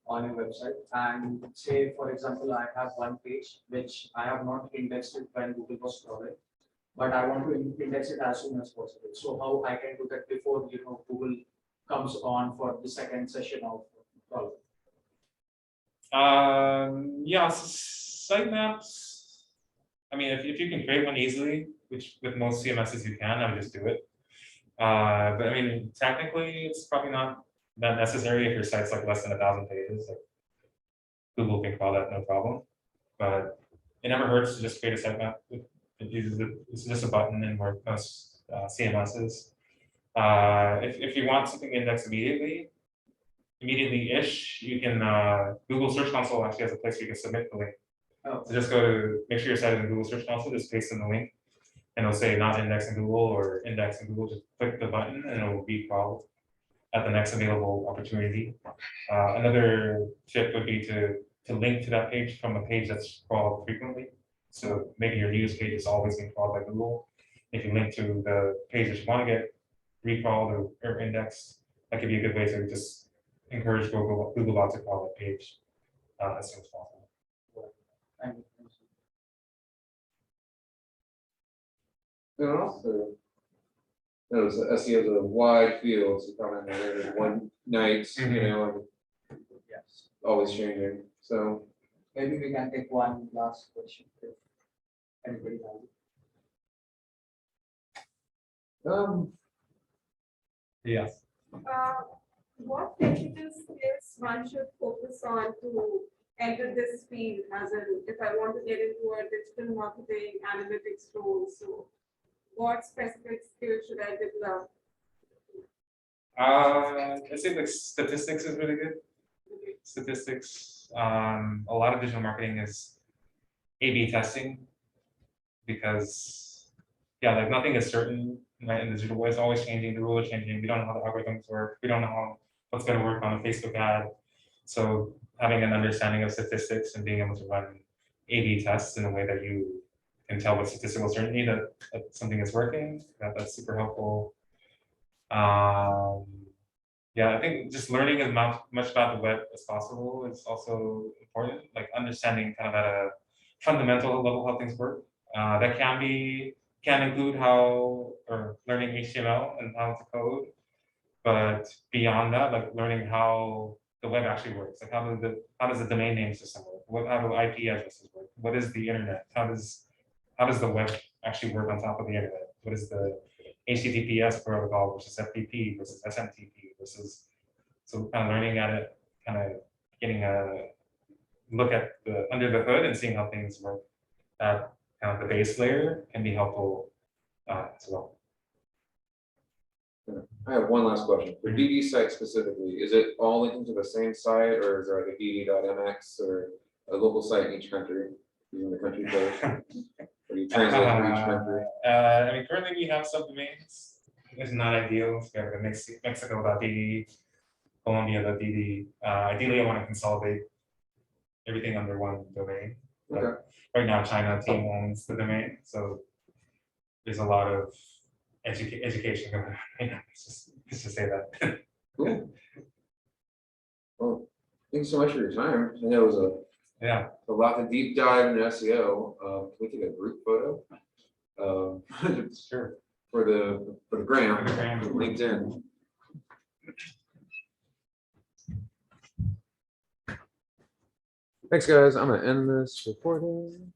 on your website? And say, for example, I have one page which I have not indexed it when Google was crawling, but I want to index it as soon as possible. So how I can do that before Google comes on for the second session of crawling? Yeah, so sitemaps. I mean, if you can create one easily, which with most CMSs you can, I would just do it. But I mean, technically, it's probably not that necessary if your site's like less than 1,000 pages. Like Google can crawl that no problem. But it never hurts to just create a sitemap. It's just a button in WordPress CMSs. If you want something indexed immediately-ish, you can Google Search Console actually has a place where you can submit the link. Oh. So just go to make sure your site is in Google Search Console, just paste in the link, and it'll say not indexed in Google or indexed in Google. Just click the button and it will be crawled at the next available opportunity. Another tip would be to link to that page from a page that's crawled frequently. So maybe your news page is always being crawled by Google. If you link to the page that you want to get recrawled or indexed, that could be a good way to just encourage Googlebot to crawl that page as soon as possible. Thank you. And also, SEO is a wide field, so probably not every one night, and Yes. always changing. So Maybe we can take one last question if anybody has it. Yes. What technical skills one should focus on to enter this field, as in if I want to get into a digital marketing analytics role, so what specific skills should I develop? I say like statistics is really good. Statistics. A lot of digital marketing is A/B testing because like nothing is certain in the digital world. It's always changing. The rules are changing. We don't know how the algorithms work. We don't know what's going to work on a Facebook ad. So having an understanding of statistics and being able to run A/B tests in a way that you can tell with statistical certainty that something is working, that's super helpful. Yeah, I think just learning as much about the web as possible is also important, like understanding kind of at a fundamental level how things work. That can include learning HTML and how to code, but beyond that, like learning how the web actually works, like how does the domain name system work? How do IP addresses work? What is the internet? How does the web actually work on top of the internet? What is the HTTPS protocol versus FTP versus SMTP versus, so kind of learning at it, kind of getting a look at under the hood and seeing how things work at kind of the base layer can be helpful as well. I have one last question. For DD site specifically, is it all linking to the same site, or is there like a DD.mx or a local site in each country, using the country code? Or do you translate for each country? I mean, currently we have subdomains. It's not ideal. We have a Mexico.dd, Colombia.dd. Ideally, I want to consolidate everything under one domain. But Okay. right now, China team owns the domain, so there's a lot of education going on. Let's just say that. Cool. Well, thank you so much for your time. I know it was Yeah. a lot to deep dive into SEO. Can we take a group photo? Sure. For the gram, For the gram. LinkedIn. Thanks, guys. I'm gonna end this recording.